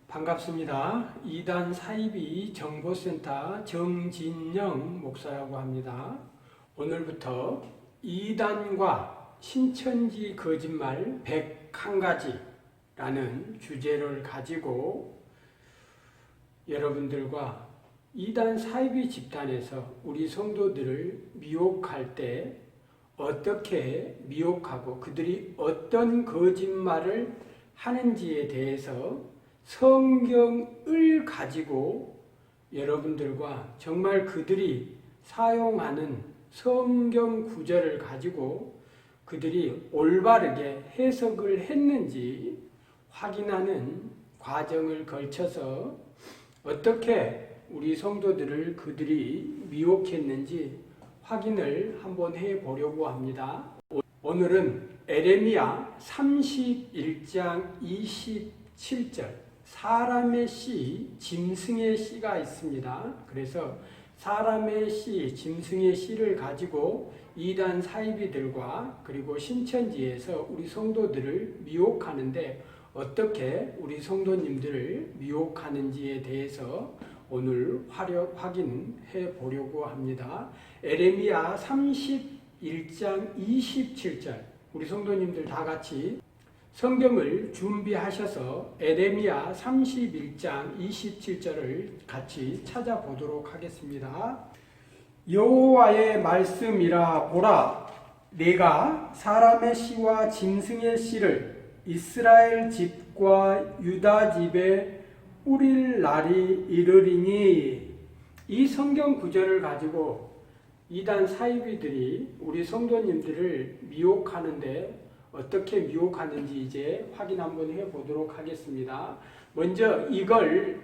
반갑습니다. 이단 사이비 정보센터 정진영 목사라고 합니다. 오늘부터 이단과 신천지 거짓말 101가지라는 주제를 가지고 여러분들과 이단 사이비 집단에서 우리 성도들을 미혹할 때 어떻게 미혹하고 그들이 어떤 거짓말을 하는지에 대해서 성경을 가지고 여러분들과 정말 그들이 사용하는 성경 구절을 가지고 그들이 올바르게 해석을 했는지 확인하는 과정을 거쳐서 어떻게 우리 성도들을 그들이 미혹했는지 확인을 한번 해보려고 합니다. 오늘은 에레미야 31장 27절 사람의 씨, 짐승의 씨가 있습니다. 그래서 사람의 씨, 짐승의 씨를 가지고 이단 사이비들과 그리고 신천지에서 우리 성도들을 미혹하는데 어떻게 우리 성도님들을 미혹하는지에 대해서 오늘 확인해 보려고 합니다. 에레미야 31장 27절 우리 성도님들 다 같이 성경을 준비하셔서 에레미야 31장 27절을 같이 찾아보도록 하겠습니다. 여호와의 말씀이라 보라, 내가 사람의 씨와 짐승의 씨를 이스라엘 집과 유다 집에 뿌릴 날이 이르리니. 이 성경 구절을 가지고 이단 사이비들이 우리 성도님들을 미혹하는데 어떻게 미혹하는지 이제 확인 한번 해보도록 하겠습니다. 먼저 이걸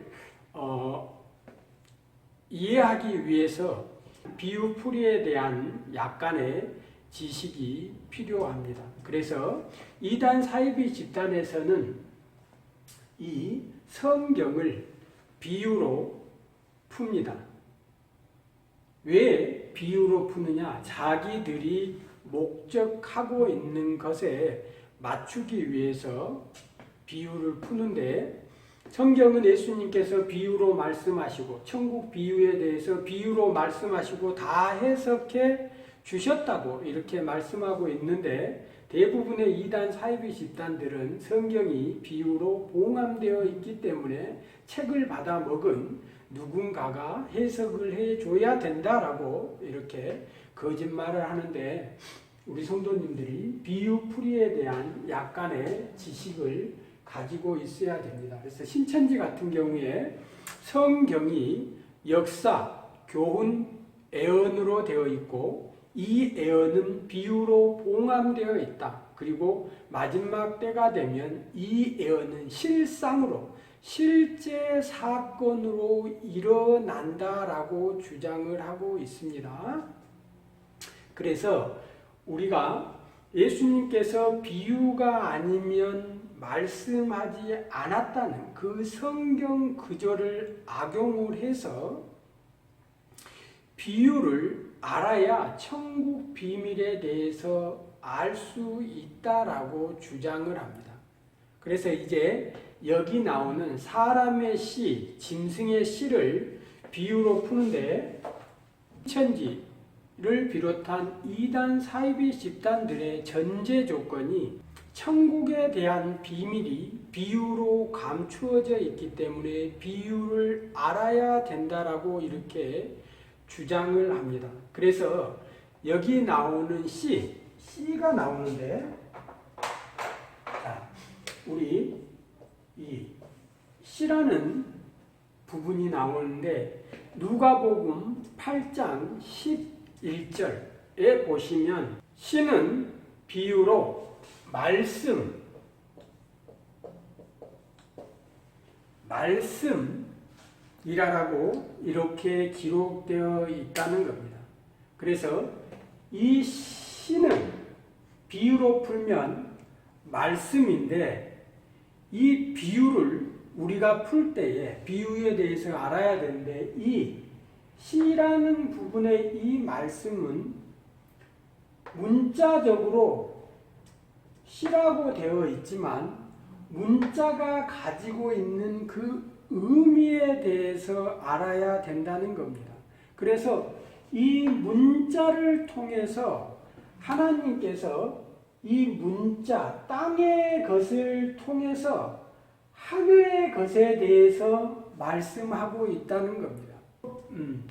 이해하기 위해서 비유풀이에 대한 약간의 지식이 필요합니다. 그래서 이단 사이비 집단에서는 이 성경을 비유로 풉니다. 왜 비유로 푸느냐? 자기들이 목적하고 있는 것에 맞추기 위해서 비유를 푸는데, 성경은 예수님께서 비유로 말씀하시고 천국 비유에 대해서 비유로 말씀하시고 다 해석해 주셨다고 이렇게 말씀하고 있는데, 대부분의 이단 사이비 집단들은 성경이 비유로 봉함되어 있기 때문에 책을 받아 먹은 누군가가 해석을 해줘야 된다라고 이렇게 거짓말을 하는데, 우리 성도님들이 비유풀이에 대한 약간의 지식을 가지고 있어야 됩니다. 그래서 신천지 같은 경우에 성경이 역사, 교훈, 애언으로 되어 있고 이 애언은 비유로 봉함되어 있다. 그리고 마지막 때가 되면 이 애언은 실상으로 실제 사건으로 일어난다라고 주장을 하고 있습니다. 그래서 우리가 예수님께서 비유가 아니면 말씀하지 않았다는 그 성경 구절을 악용을 해서 비유를 알아야 천국 비밀에 대해서 알 수 있다라고 주장을 합니다. 그래서 이제 여기 나오는 사람의 씨, 짐승의 씨를 비유로 푸는데 신천지를 비롯한 이단 사이비 집단들의 전제 조건이 천국에 대한 비밀이 비유로 감추어져 있기 때문에 비유를 알아야 된다라고 이렇게 주장을 합니다. 그래서 여기 나오는 씨가 나오는데, 자, 우리 이 씨라는 부분이 나오는데 누가복음 8장 11절에 보시면 씨는 비유로 말씀이라고 이렇게 기록되어 있다는 겁니다. 그래서 이 씨는 비유로 풀면 말씀인데, 이 비유를 우리가 풀 때에 비유에 대해서 알아야 되는데, 이 씨라는 부분의 이 말씀은 문자적으로 씨라고 되어 있지만 문자가 가지고 있는 그 의미에 대해서 알아야 된다는 겁니다. 그래서 이 문자를 통해서 하나님께서 이 문자, 땅의 것을 통해서 하늘의 것에 대해서 말씀하고 있다는 겁니다.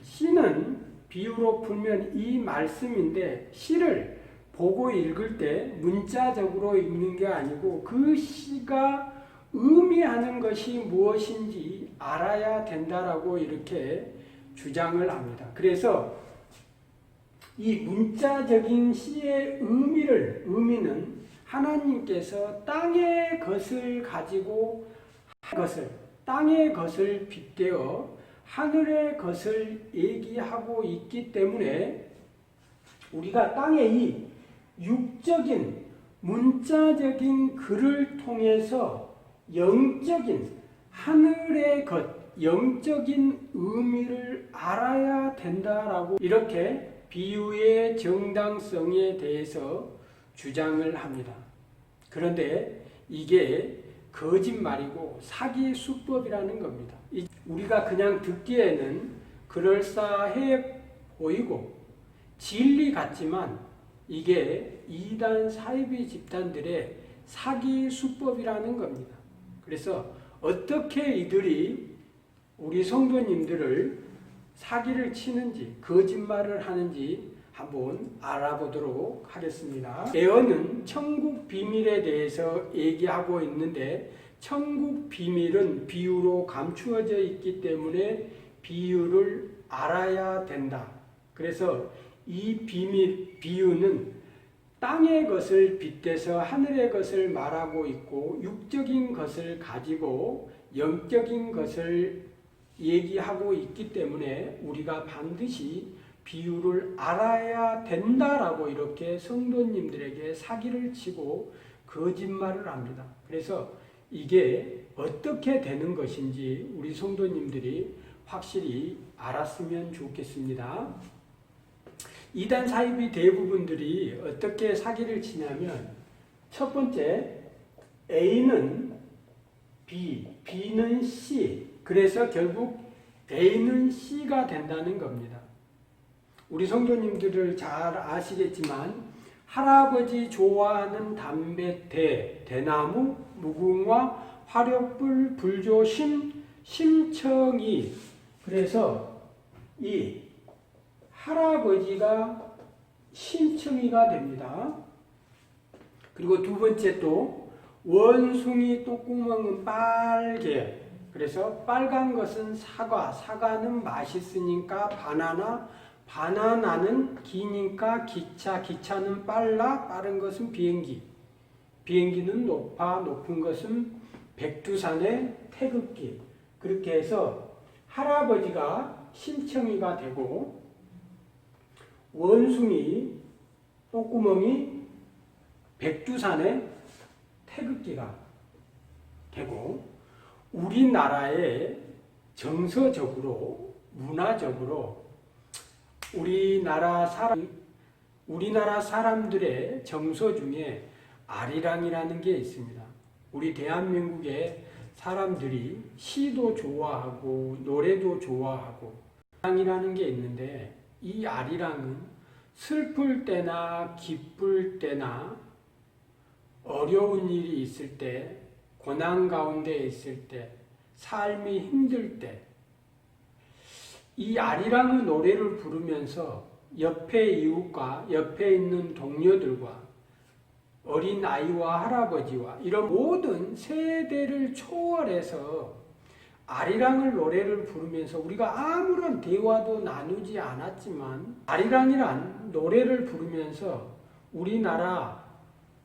시는 비유로 풀면 이 말씀인데, 시를 보고 읽을 때 문자적으로 읽는 게 아니고 그 시가 의미하는 것이 무엇인지 알아야 된다라고 이렇게 주장을 합니다. 그래서 이 문자적인 시의 의미는 하나님께서 땅의 것을 가지고 땅의 것을 빗대어 하늘의 것을 얘기하고 있기 때문에 우리가 땅의 이 육적인 문자적인 글을 통해서 영적인 하늘의 것, 영적인 의미를 알아야 된다라고 이렇게 비유의 정당성에 대해서 주장을 합니다. 그런데 이게 거짓말이고 사기 수법이라는 겁니다. 우리가 그냥 듣기에는 그럴싸해 보이고 진리 같지만 이게 이단 사이비 집단들의 사기 수법이라는 겁니다. 그래서 어떻게 이들이 우리 성도님들을 사기를 치는지 거짓말을 하는지 한번 알아보도록 하겠습니다. 에어는 천국 비밀에 대해서 얘기하고 있는데 천국 비밀은 비유로 감추어져 있기 때문에 비유를 알아야 된다. 그래서 이 비유는 땅의 것을 빗대서 하늘의 것을 말하고 있고 육적인 것을 가지고 영적인 것을 얘기하고 있기 때문에 우리가 반드시 비유를 알아야 된다라고 이렇게 성도님들에게 사기를 치고 거짓말을 합니다. 그래서 이게 어떻게 되는 것인지 우리 성도님들이 확실히 알았으면 좋겠습니다. 이단 사이비 대부분들이 어떻게 사기를 치냐면 첫 번째 A는 B, B는 C. 그래서 결국 A는 C가 된다는 겁니다. 우리 성도님들을 잘 아시겠지만 할아버지 좋아하는 담배, 대나무, 무궁화, 화력불, 불조심, 심청이. 그래서 이 할아버지가 심청이가 됩니다. 그리고 두 번째 또 원숭이 똥구멍은 빨개. 그래서 빨간 것은 사과, 사과는 맛있으니까 바나나, 바나나는 기니까 기차, 기차는 빨라, 빠른 것은 비행기, 비행기는 높아, 높은 것은 백두산의 태극기. 그렇게 해서 할아버지가 심청이가 되고 원숭이, 똥구멍이 백두산의 태극기가 되고 우리나라의 정서적으로, 문화적으로 우리나라 사람들의 정서 중에 아리랑이라는 게 있습니다. 우리 대한민국의 사람들이 시도 좋아하고 노래도 좋아하고 아리랑이라는 게 있는데 이 아리랑은 슬플 때나 기쁠 때나 어려운 일이 있을 때, 고난 가운데 있을 때, 삶이 힘들 때, 이 아리랑의 노래를 부르면서 옆에 이웃과 옆에 있는 동료들과 어린 아이와 할아버지와 이런 모든 세대를 초월해서 아리랑을 노래를 부르면서 우리가 아무런 대화도 나누지 않았지만 아리랑이란 노래를 부르면서 우리나라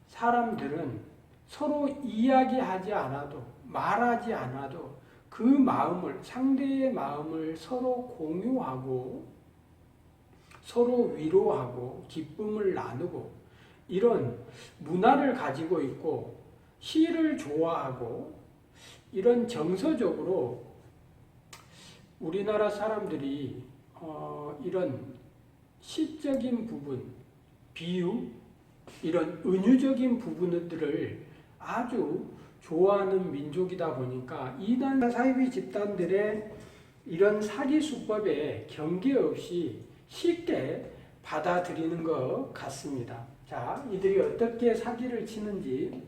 사람들은 서로 이야기하지 않아도 말하지 않아도 그 마음을 상대의 마음을 서로 공유하고 서로 위로하고 기쁨을 나누고 이런 문화를 가지고 있고 시를 좋아하고 이런 정서적으로 우리나라 사람들이 이런 시적인 부분, 비유, 이런 은유적인 부분들을 아주 좋아하는 민족이다 보니까 이단 사이비 집단들의 이런 사기 수법에 경계 없이 쉽게 받아들이는 것 같습니다. 자, 이들이 어떻게 사기를 치는지.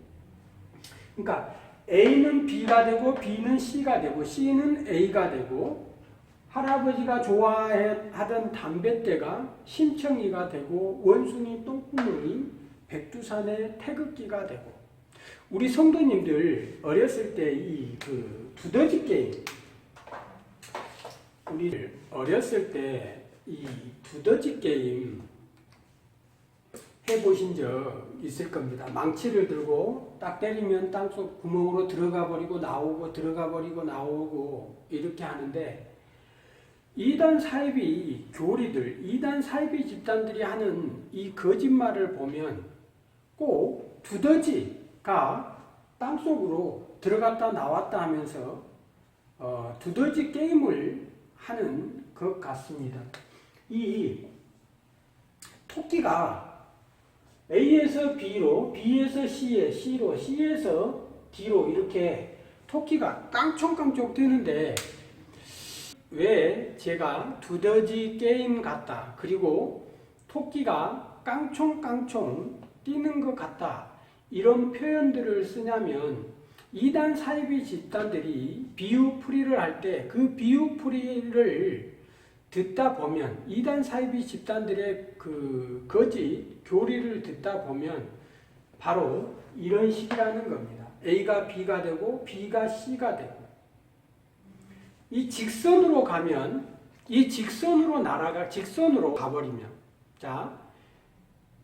그러니까 A는 B가 되고 B는 C가 되고 C는 A가 되고 할아버지가 좋아하던 담뱃대가 심청이가 되고 원숭이 똥구멍이 백두산의 태극기가 되고 우리 성도님들 어렸을 때 이 두더지 게임 우리 어렸을 때 이 두더지 게임 해보신 적 있을 겁니다. 망치를 들고 딱 때리면 땅속 구멍으로 들어가 버리고 나오고 들어가 버리고 나오고 이렇게 하는데 이단 사이비 교리들, 이단 사이비 집단들이 하는 이 거짓말을 보면 꼭 두더지가 땅속으로 들어갔다 나왔다 하면서 두더지 게임을 하는 것 같습니다. 이 토끼가 A에서 B로, B에서 C에, C로, C에서 D로 이렇게 토끼가 깡총깡총 뛰는데 왜 제가 두더지 게임 같다, 그리고 토끼가 깡총깡총 뛰는 것 같다 이런 표현들을 쓰냐면 이단 사이비 집단들이 비유풀이를 할 때 그 비유풀이를 듣다 보면 이단 사이비 집단들의 그 거짓 교리를 듣다 보면 바로 이런 식이라는 겁니다. A가 B가 되고 B가 C가 되고 이 직선으로 가면 이 직선으로 직선으로 가버리면 자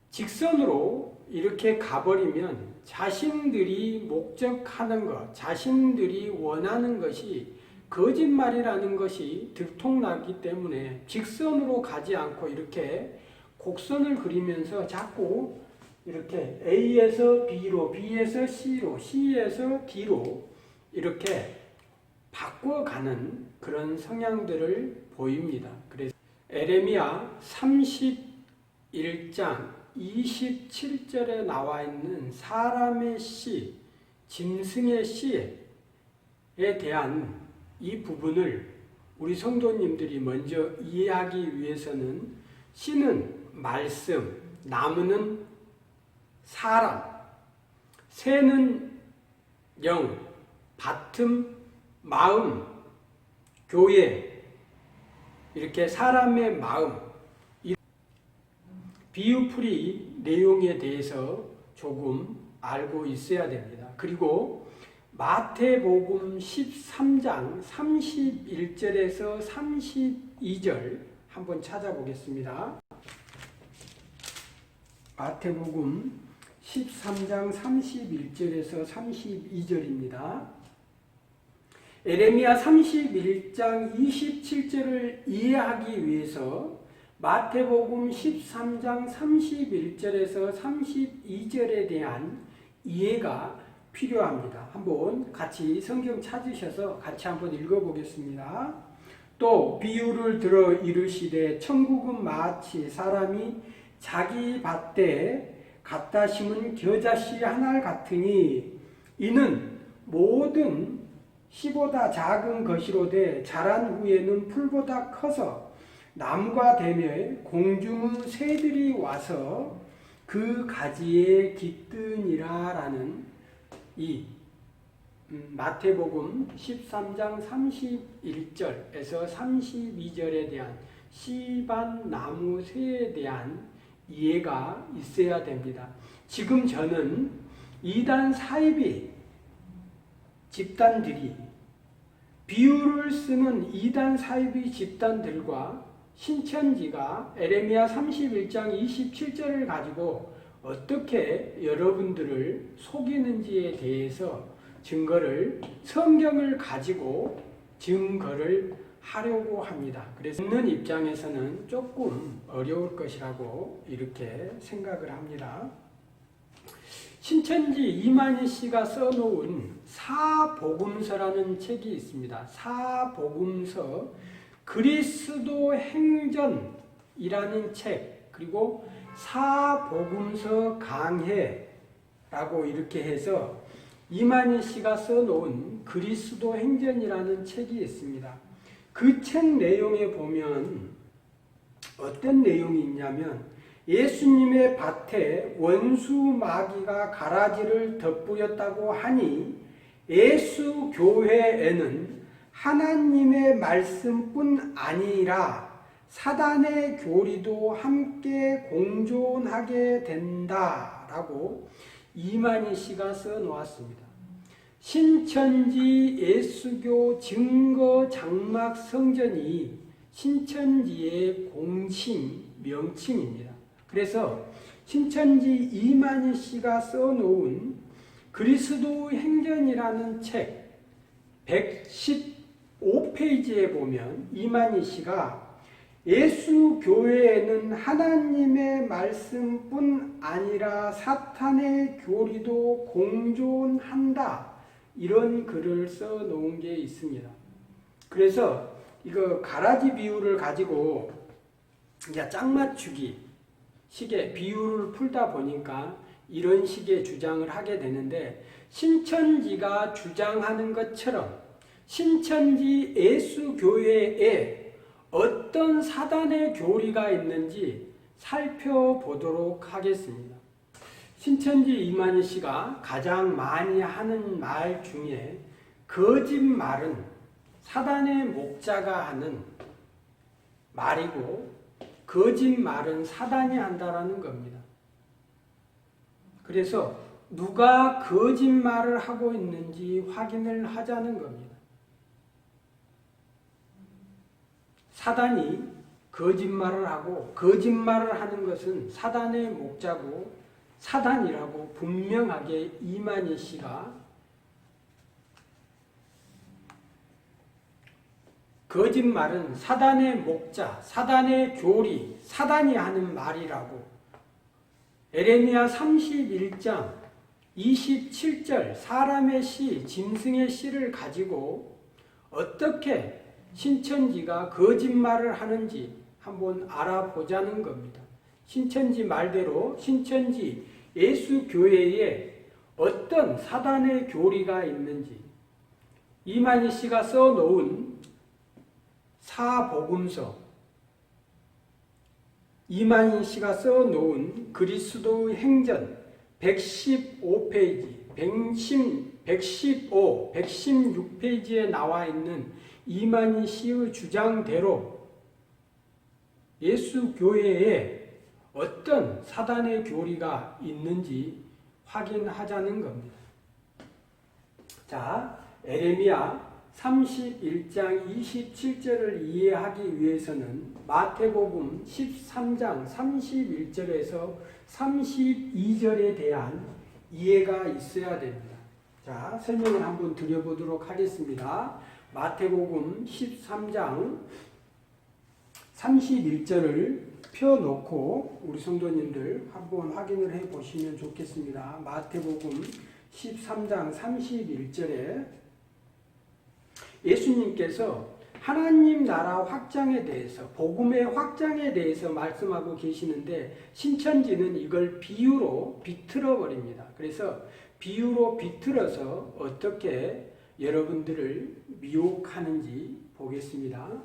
직선으로 이렇게 가버리면 자신들이 목적하는 것, 자신들이 원하는 것이 거짓말이라는 것이 들통나기 때문에 직선으로 가지 않고 이렇게 곡선을 그리면서 자꾸 이렇게 A에서 B로, B에서 C로, C에서 D로 이렇게 바꿔가는 그런 성향들을 보입니다. 그래서 에레미야 31장 27절에 나와 있는 사람의 씨, 짐승의 씨에 대한 이 부분을 우리 성도님들이 먼저 이해하기 위해서는 씨는 말씀, 나무는 사람, 새는 영, 밭은 마음, 교회, 이렇게 사람의 마음, 비유풀이 내용에 대해서 조금 알고 있어야 됩니다. 그리고 마태복음 13장 31절에서 32절 한번 찾아보겠습니다. 마태복음 13장 31절에서 32절입니다. 에레미야 31장 27절을 이해하기 위해서 마태복음 13장 31절에서 32절에 대한 이해가 필요합니다. 한번 같이 성경 찾으셔서 같이 한번 읽어보겠습니다. 또 비유를 들어 이르시되 천국은 마치 사람이 자기 밭에 갖다 심은 겨자씨 하나 같으니 이는 모든 씨보다 작은 것이로되 자란 후에는 풀보다 커서 나무가 되며 공중의 새들이 와서 그 가지에 깃드니라 라는 이 마태복음 13장 31절에서 32절에 대한 씨반 나무 새에 대한 이해가 있어야 됩니다. 지금 저는 이단 사이비 집단들이 비유를 쓰는 이단 사이비 집단들과 신천지가 에레미야 31장 27절을 가지고 어떻게 여러분들을 속이는지에 대해서 성경을 가지고 증거를 하려고 합니다. 그래서 듣는 입장에서는 조금 어려울 것이라고 이렇게 생각을 합니다. 신천지 이만희 씨가 써놓은 사복음서라는 책이 있습니다. 사복음서 그리스도 행전이라는 책, 그리고 사복음서 강해라고 이렇게 해서 이만희 씨가 써놓은 그리스도 행전이라는 책이 있습니다. 그 책 내용에 보면 어떤 내용이 있냐면 예수님의 밭에 원수 마귀가 가라지를 덧뿌렸다고 하니 예수 교회에는 하나님의 말씀뿐 아니라 사단의 교리도 함께 공존하게 된다라고 이만희 씨가 써놓았습니다. 신천지 예수교 증거 장막 성전이 신천지의 공칭, 명칭입니다. 그래서 신천지 이만희 씨가 써놓은 그리스도 행전이라는 책 115페이지에 보면 이만희 씨가 예수 교회에는 하나님의 말씀뿐 아니라 사탄의 교리도 공존한다. 이런 글을 써놓은 게 있습니다. 그래서 이거 가라지 비유를 가지고 이제 짝맞추기 식의 비유를 풀다 보니까 이런 식의 주장을 하게 되는데 신천지가 주장하는 것처럼 신천지 예수교회에 어떤 사단의 교리가 있는지 살펴보도록 하겠습니다. 신천지 이만희 씨가 가장 많이 하는 말 중에 거짓말은 사단의 목자가 하는 말이고 거짓말은 사단이 한다라는 겁니다. 그래서 누가 거짓말을 하고 있는지 확인을 하자는 겁니다. 사단이 거짓말을 하고 거짓말을 하는 것은 사단의 목자고 사단이라고 분명하게 이만희 씨가 거짓말은 사단의 목자, 사단의 교리, 사단이 하는 말이라고 에레미야 31장 27절 사람의 시, 짐승의 시를 가지고 어떻게 신천지가 거짓말을 하는지 한번 알아보자는 겁니다. 신천지 말대로 신천지 예수교회에 어떤 사단의 교리가 있는지 이만희 씨가 써놓은 사복음서 이만희 씨가 써놓은 그리스도 행전 115페이지, 115, 116페이지에 나와 있는 이만희 씨의 주장대로 예수교회에 어떤 사단의 교리가 있는지 확인하자는 겁니다. 자, 에레미야 31장 27절을 이해하기 위해서는 마태복음 13장 31절에서 32절에 대한 이해가 있어야 됩니다. 자, 설명을 한번 드려보도록 하겠습니다. 마태복음 13장 31절을 펴놓고 우리 성도님들 한번 확인을 해 보시면 좋겠습니다. 마태복음 13장 31절에 예수님께서 하나님 나라 확장에 대해서 복음의 확장에 대해서 말씀하고 계시는데 신천지는 이걸 비유로 비틀어 버립니다. 그래서 비유로 비틀어서 어떻게 여러분들을 미혹하는지 보겠습니다.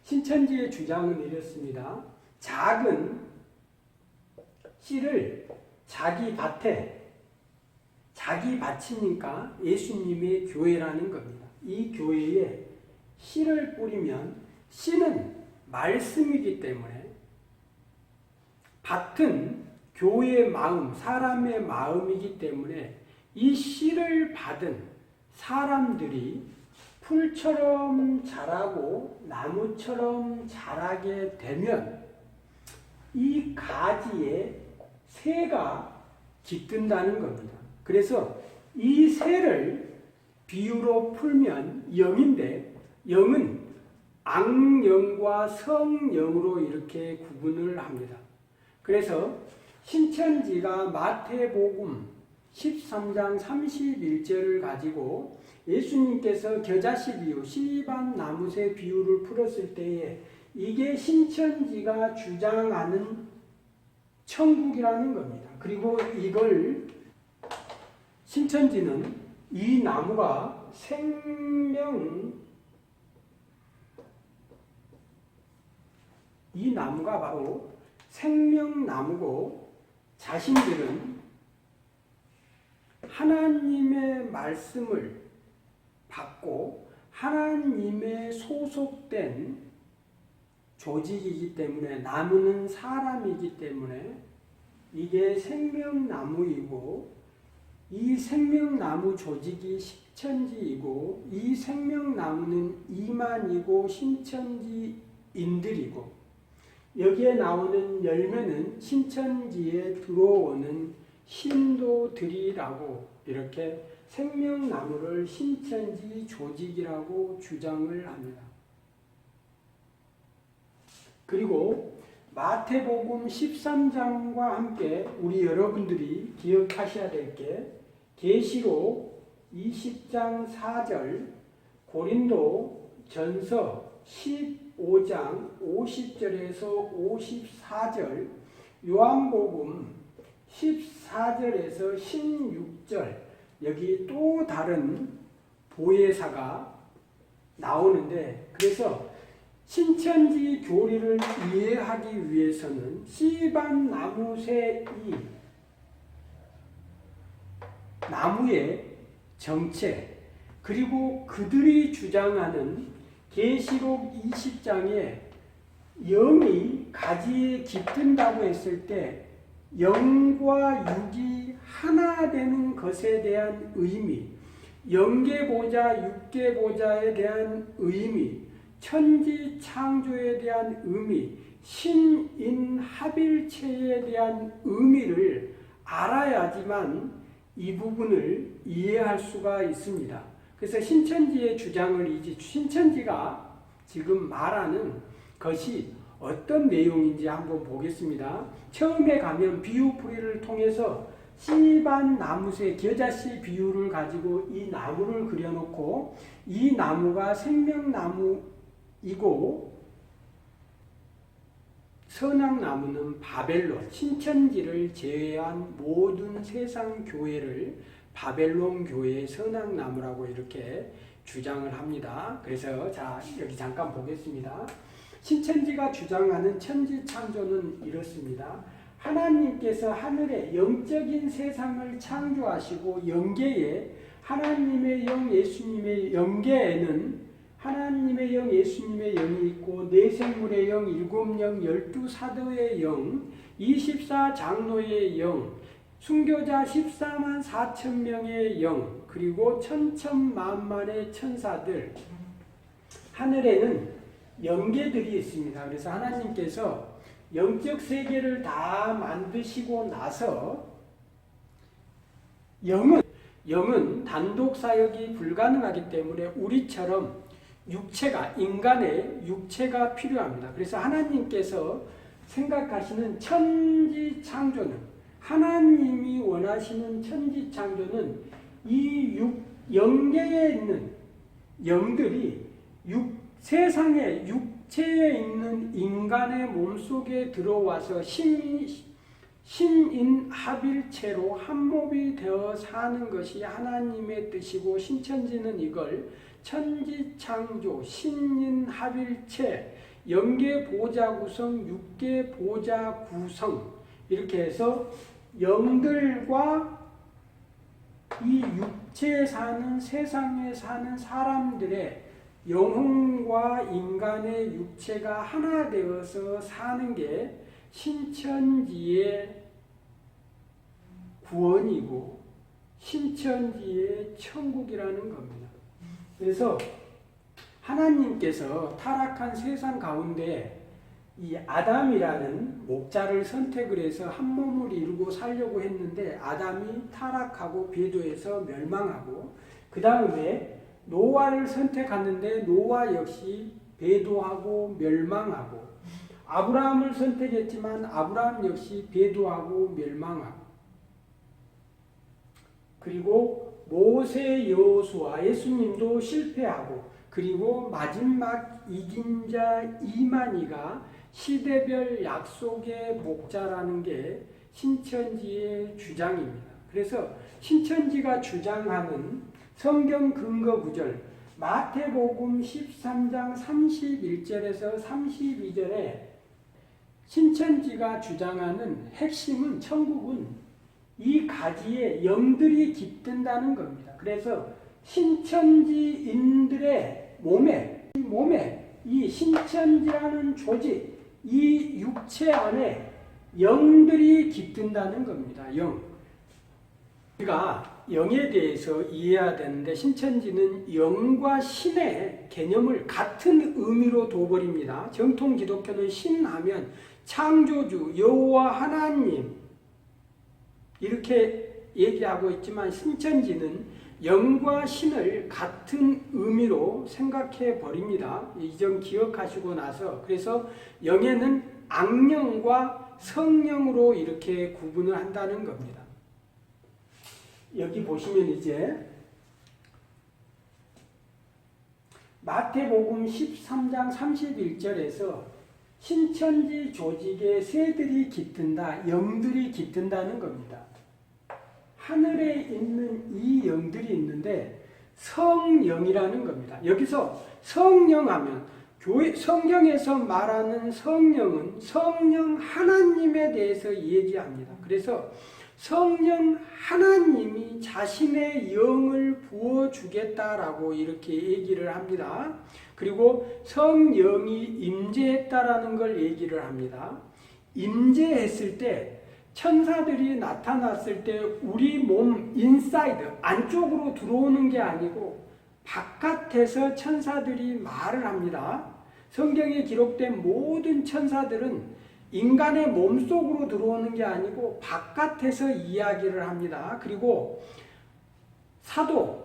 신천지의 주장은 이렇습니다. 작은 씨를 자기 밭이니까 예수님의 교회라는 겁니다. 이 교회에 씨를 뿌리면 씨는 말씀이기 때문에 밭은 교회의 마음, 사람의 마음이기 때문에 이 씨를 받은 사람들이 풀처럼 자라고 나무처럼 자라게 되면 이 가지에 새가 깃든다는 겁니다. 그래서 이 새를 비유로 풀면 영인데 영은 악영과 성영으로 이렇게 구분을 합니다. 그래서 신천지가 마태복음 13장 31절을 가지고 예수님께서 겨자씨 비유, 씨밭 나무새 비유를 풀었을 때에 이게 신천지가 주장하는 천국이라는 겁니다. 그리고 이걸 신천지는 이 나무가 이 나무가 바로 생명나무고 자신들은 하나님의 말씀을 받고 하나님의 소속된 조직이기 때문에 나무는 사람이기 때문에 이게 생명나무이고 이 생명나무 조직이 신천지이고 이 생명나무는 이만이고 신천지인들이고 여기에 나오는 열매는 신천지에 들어오는 신도들이라고 이렇게 생명나무를 신천지 조직이라고 주장을 합니다. 그리고 마태복음 13장과 함께 우리 여러분들이 기억하셔야 될 게 계시록 20장 4절, 고린도 전서 15장 50절에서 54절, 요한복음 14절에서 16절, 여기 또 다른 보혜사가 나오는데, 그래서 신천지 교리를 이해하기 위해서는 씨반 나무새 이 나무의 정체, 그리고 그들이 주장하는 계시록 20장에 영이 가지에 깃든다고 했을 때 영과 육이 하나 되는 것에 대한 의미, 영계보좌, 육계보좌에 대한 의미, 천지 창조에 대한 의미, 신인합일체에 대한 의미를 알아야지만 이 부분을 이해할 수가 있습니다. 그래서 신천지의 주장을 신천지가 지금 말하는 것이 어떤 내용인지 한번 보겠습니다. 처음에 가면 비유풀이를 통해서 씨반 나무새 겨자씨 비유를 가지고 이 나무를 그려놓고 이 나무가 생명나무이고 선악나무는 바벨론, 신천지를 제외한 모든 세상 교회를 바벨론 교회의 선악나무라고 이렇게 주장을 합니다. 그래서 자, 여기 잠깐 보겠습니다. 신천지가 주장하는 천지창조는 이렇습니다. 하나님께서 하늘의 영적인 세상을 창조하시고 영계에 하나님의 영, 예수님의 영계에는 하나님의 영, 예수님의 영이 있고 내생물의 영, 일곱 영, 12사도의 영, 24장로의 영, 순교자 14만 4천 명의 영, 그리고 천천만만의 천사들, 하늘에는 영계들이 있습니다. 그래서 하나님께서 영적 세계를 다 만드시고 나서 영은 단독 사역이 불가능하기 때문에 우리처럼 인간의 육체가 필요합니다. 그래서 하나님께서 생각하시는 천지 창조는, 하나님이 원하시는 천지 창조는 이 영계에 있는 영들이 세상의 육체에 있는 인간의 몸속에 들어와서 신인합일체로 한몸이 되어 사는 것이 하나님의 뜻이고, 신천지는 이걸 천지창조, 신인합일체, 영계보좌 구성, 육계보좌 구성 이렇게 해서 영들과 이 육체에 사는, 세상에 사는 사람들의 영혼과 인간의 육체가 하나 되어서 사는 게 신천지의 구원이고 신천지의 천국이라는 겁니다. 그래서 하나님께서 타락한 세상 가운데 이 아담이라는 목자를 선택을 해서 한 몸을 이루고 살려고 했는데 아담이 타락하고 배도해서 멸망하고, 그 다음에 노아를 선택하는데 노아 역시 배도하고 멸망하고, 아브라함을 선택했지만 아브라함 역시 배도하고 멸망하고, 그리고 모세, 여호수아, 예수님도 실패하고, 그리고 마지막 이긴 자 이만희가 시대별 약속의 목자라는 게 신천지의 주장입니다. 그래서 신천지가 주장하는 성경 근거 구절 마태복음 13장 31절에서 32절에 신천지가 주장하는 핵심은 천국은 이 가지에 영들이 깃든다는 겁니다. 그래서 신천지인들의 몸에 이 신천지라는 조직, 이 육체 안에 영들이 깃든다는 겁니다. 영. 우리가 영에 대해서 이해해야 되는데 신천지는 영과 신의 개념을 같은 의미로 둬버립니다. 정통 기독교는 신하면 창조주, 여호와 하나님 이렇게 얘기하고 있지만 신천지는 영과 신을 같은 의미로 생각해 버립니다. 이 점 기억하시고 나서 그래서 영에는 악령과 성령으로 이렇게 구분을 한다는 겁니다. 여기 보시면 이제 마태복음 13장 31절에서 신천지 조직에 새들이 깃든다, 영들이 깃든다는 겁니다. 하늘에 있는 이 영들이 있는데 성령이라는 겁니다. 여기서 성령하면 성경에서 말하는 성령은 성령 하나님에 대해서 얘기합니다. 그래서 성령 하나님이 자신의 영을 부어주겠다라고 이렇게 얘기를 합니다. 그리고 성령이 임재했다라는 걸 얘기를 합니다. 임재했을 때 천사들이 나타났을 때 우리 몸 인사이드 안쪽으로 들어오는 게 아니고 바깥에서 천사들이 말을 합니다. 성경에 기록된 모든 천사들은 인간의 몸속으로 들어오는 게 아니고 바깥에서 이야기를 합니다. 그리고 사도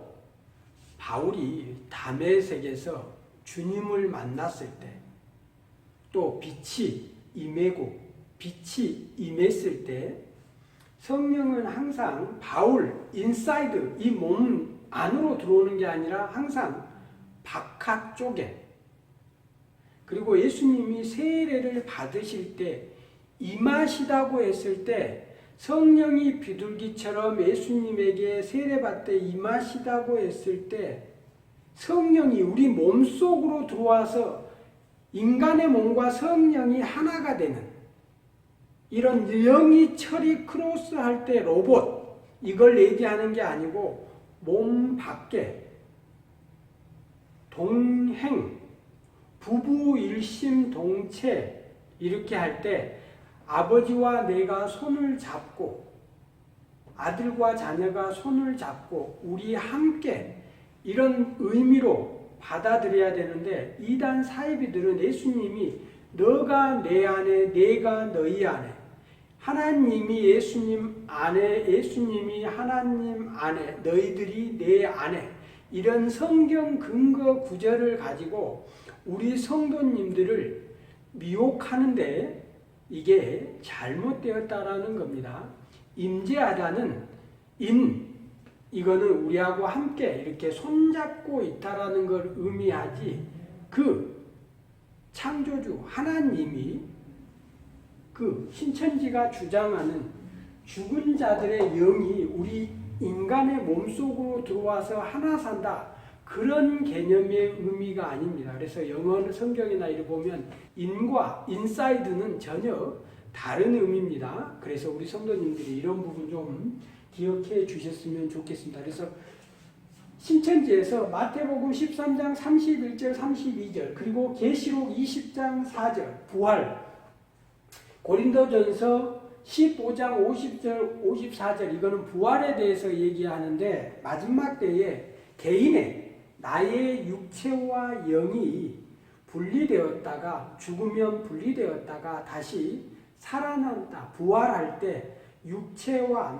바울이 다메섹에서 주님을 만났을 때 또 빛이 임했을 때 성령은 항상 바울 인사이드 이 몸 안으로 들어오는 게 아니라 항상 바깥쪽에 그리고 예수님이 세례를 받으실 때 임하시다고 했을 때 성령이 비둘기처럼 예수님에게 세례받을 때 임하시다고 했을 때 성령이 우리 몸속으로 들어와서 인간의 몸과 성령이 하나가 되는 이런 영이 철이 크로스 할 때 로봇 이걸 얘기하는 게 아니고 몸 밖에 동행 부부 일심동체 이렇게 할 때 아버지와 내가 손을 잡고 아들과 자녀가 손을 잡고 우리 함께 이런 의미로 받아들여야 되는데 이단 사이비들은 예수님이 너가 내 안에 내가 너희 안에 하나님이 예수님 안에 예수님이 하나님 안에 너희들이 내 안에 이런 성경 근거 구절을 가지고 우리 성도님들을 미혹하는데 이게 잘못되었다라는 겁니다. 임재하다는 이거는 우리하고 함께 이렇게 손잡고 있다라는 걸 의미하지 그 창조주 하나님이 그 신천지가 주장하는 죽은 자들의 영이 우리 인간의 몸속으로 들어와서 하나 산다. 그런 개념의 의미가 아닙니다. 그래서 영어 성경이나 이를 보면 인과 인사이드는 전혀 다른 의미입니다. 그래서 우리 성도님들이 이런 부분 좀 기억해 주셨으면 좋겠습니다. 그래서 신천지에서 마태복음 13장 31절 32절 그리고 계시록 20장 4절 부활 고린도전서 15장 50절 54절 이거는 부활에 대해서 얘기하는데 마지막 때에 개인의 나의 육체와 영이 분리되었다가 죽으면 분리되었다가 다시 살아난다 부활할 때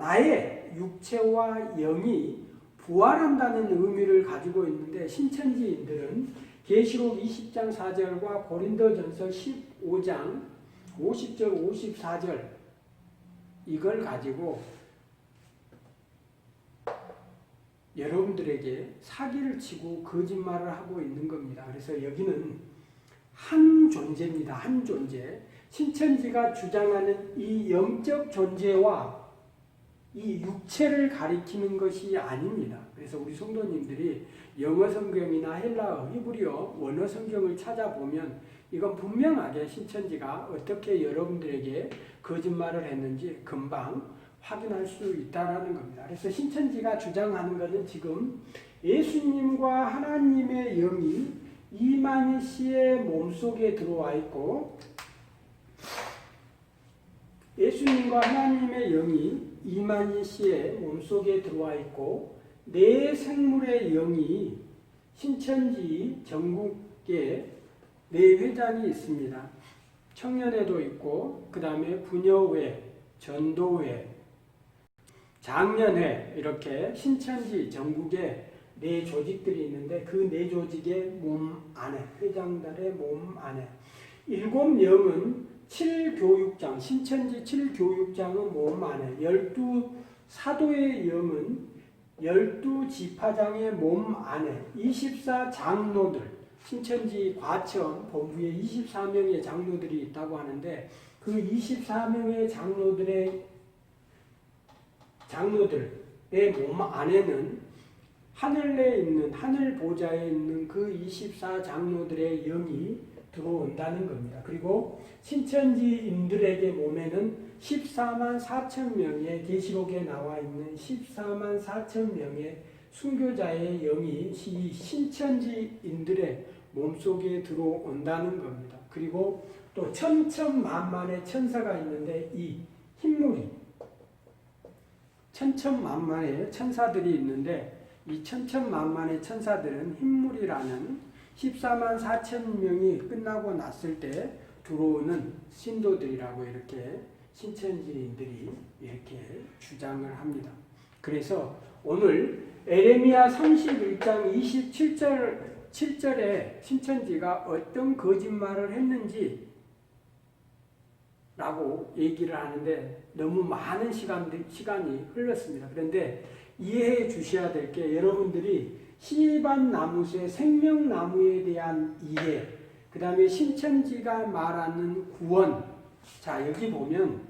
나의 육체와 영이 부활한다는 의미를 가지고 있는데 신천지인들은 계시록 20장 4절과 고린도전서 15장 50절 54절 이걸 가지고 여러분들에게 사기를 치고 거짓말을 하고 있는 겁니다. 그래서 여기는 한 존재입니다. 한 존재. 신천지가 주장하는 이 영적 존재와 이 육체를 가리키는 것이 아닙니다. 그래서 우리 성도님들이 영어 성경이나 헬라어, 히브리어, 원어 성경을 찾아보면 이건 분명하게 신천지가 어떻게 여러분들에게 거짓말을 했는지 금방 확인할 수 있다는 겁니다. 그래서 신천지가 주장하는 것은 지금 예수님과 하나님의 영이 이만희 씨의 몸속에 들어와 있고, 예수님과 하나님의 영이 이만희 씨의 몸속에 들어와 있고, 네 생물의 영이 신천지 전국에 네 회장이 있습니다. 청년회도 있고, 그 다음에 부녀회, 전도회, 장년회, 이렇게 신천지 전국에 네 조직들이 있는데 그 네 조직의 몸 안에, 회장들의 몸 안에 7영은 7교육장, 신천지 7교육장의 몸 안에, 12사도의 영은 12지파장의 몸 안에, 24장로들, 신천지 과천 본부에 24명의 장로들이 있다고 하는데 그 24명의 장로들의 몸 안에는 하늘에 있는, 하늘 보좌에 있는 그 24장로들의 영이 들어온다는 겁니다. 그리고 신천지인들에게 몸에는 14만 4천 명의, 계시록에 나와 있는 14만 4천 명의 순교자의 영이 이 신천지인들의 몸속에 들어온다는 겁니다. 그리고 또 천천만만의 천사가 있는데 이 흰물이, 천천만만의 천사들이 있는데 이 천천만만의 천사들은 흰물이라는 14만 4천 명이 끝나고 났을 때 들어오는 신도들이라고 이렇게 신천지인들이 이렇게 주장을 합니다. 그래서 오늘 에레미야 31장 27절에 신천지가 어떤 거짓말을 했는지 라고 얘기를 하는데 너무 많은 시간이 흘렀습니다. 그런데 이해해 주셔야 될 게, 여러분들이 씨밭나무새 생명나무에 대한 이해, 그 다음에 신천지가 말하는 구원, 자 여기 보면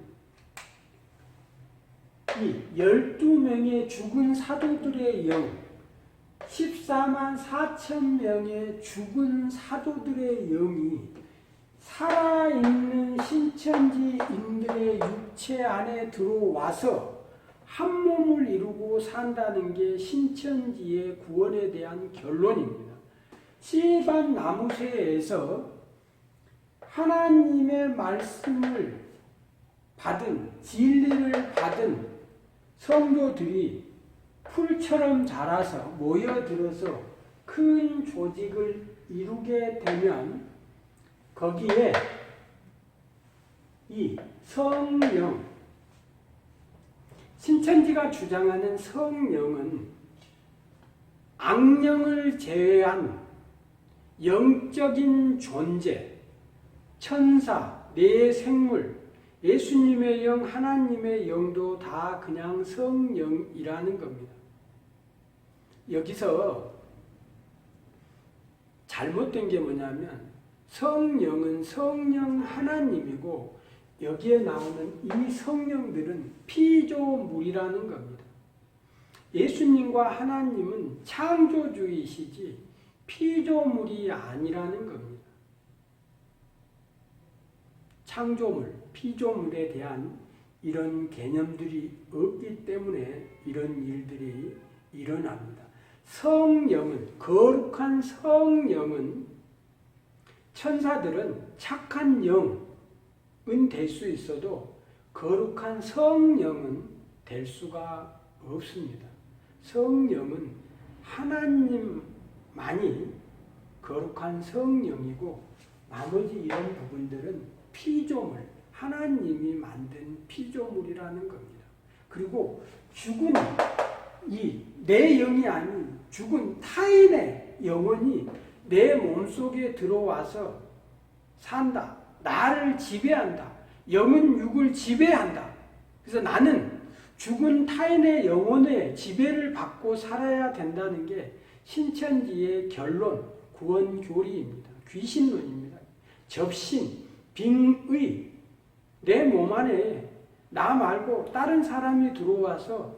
이 12명의 죽은 사도들의 영, 14만 4천 명의 죽은 사도들의 영이 살아있는 신천지인들의 육체 안에 들어와서 한 몸을 이루고 산다는 게 신천지의 구원에 대한 결론입니다. 씨밭나무새에서 하나님의 말씀을 받은, 진리를 받은 성도들이 풀처럼 자라서 모여들어서 큰 조직을 이루게 되면 거기에 이 성령, 신천지가 주장하는 성령은 악령을 제외한 영적인 존재, 천사, 내 생물, 예수님의 영, 하나님의 영도 다 그냥 성령이라는 겁니다. 여기서 잘못된 게 뭐냐면 성령은 성령 하나님이고 여기에 나오는 이 성령들은 피조물이라는 겁니다. 예수님과 하나님은 창조주이시지 피조물이 아니라는 겁니다. 창조물, 피조물에 대한 이런 개념들이 없기 때문에 이런 일들이 일어납니다. 성령은, 거룩한 성령은, 천사들은 착한 영은 될 수 있어도 거룩한 성령은 될 수가 없습니다. 성령은 하나님만이 거룩한 성령이고 나머지 이런 부분들은 피조물, 하나님이 만든 피조물이라는 겁니다. 그리고 죽은 내 영이 아닌 죽은 타인의 영혼이 내 몸속에 들어와서 산다. 나를 지배한다. 영은 육을 지배한다. 그래서 나는 죽은 타인의 영혼의 지배를 받고 살아야 된다는 게 신천지의 결론, 구원교리입니다. 귀신론입니다. 접신, 빙의, 내 몸 안에 나 말고 다른 사람이 들어와서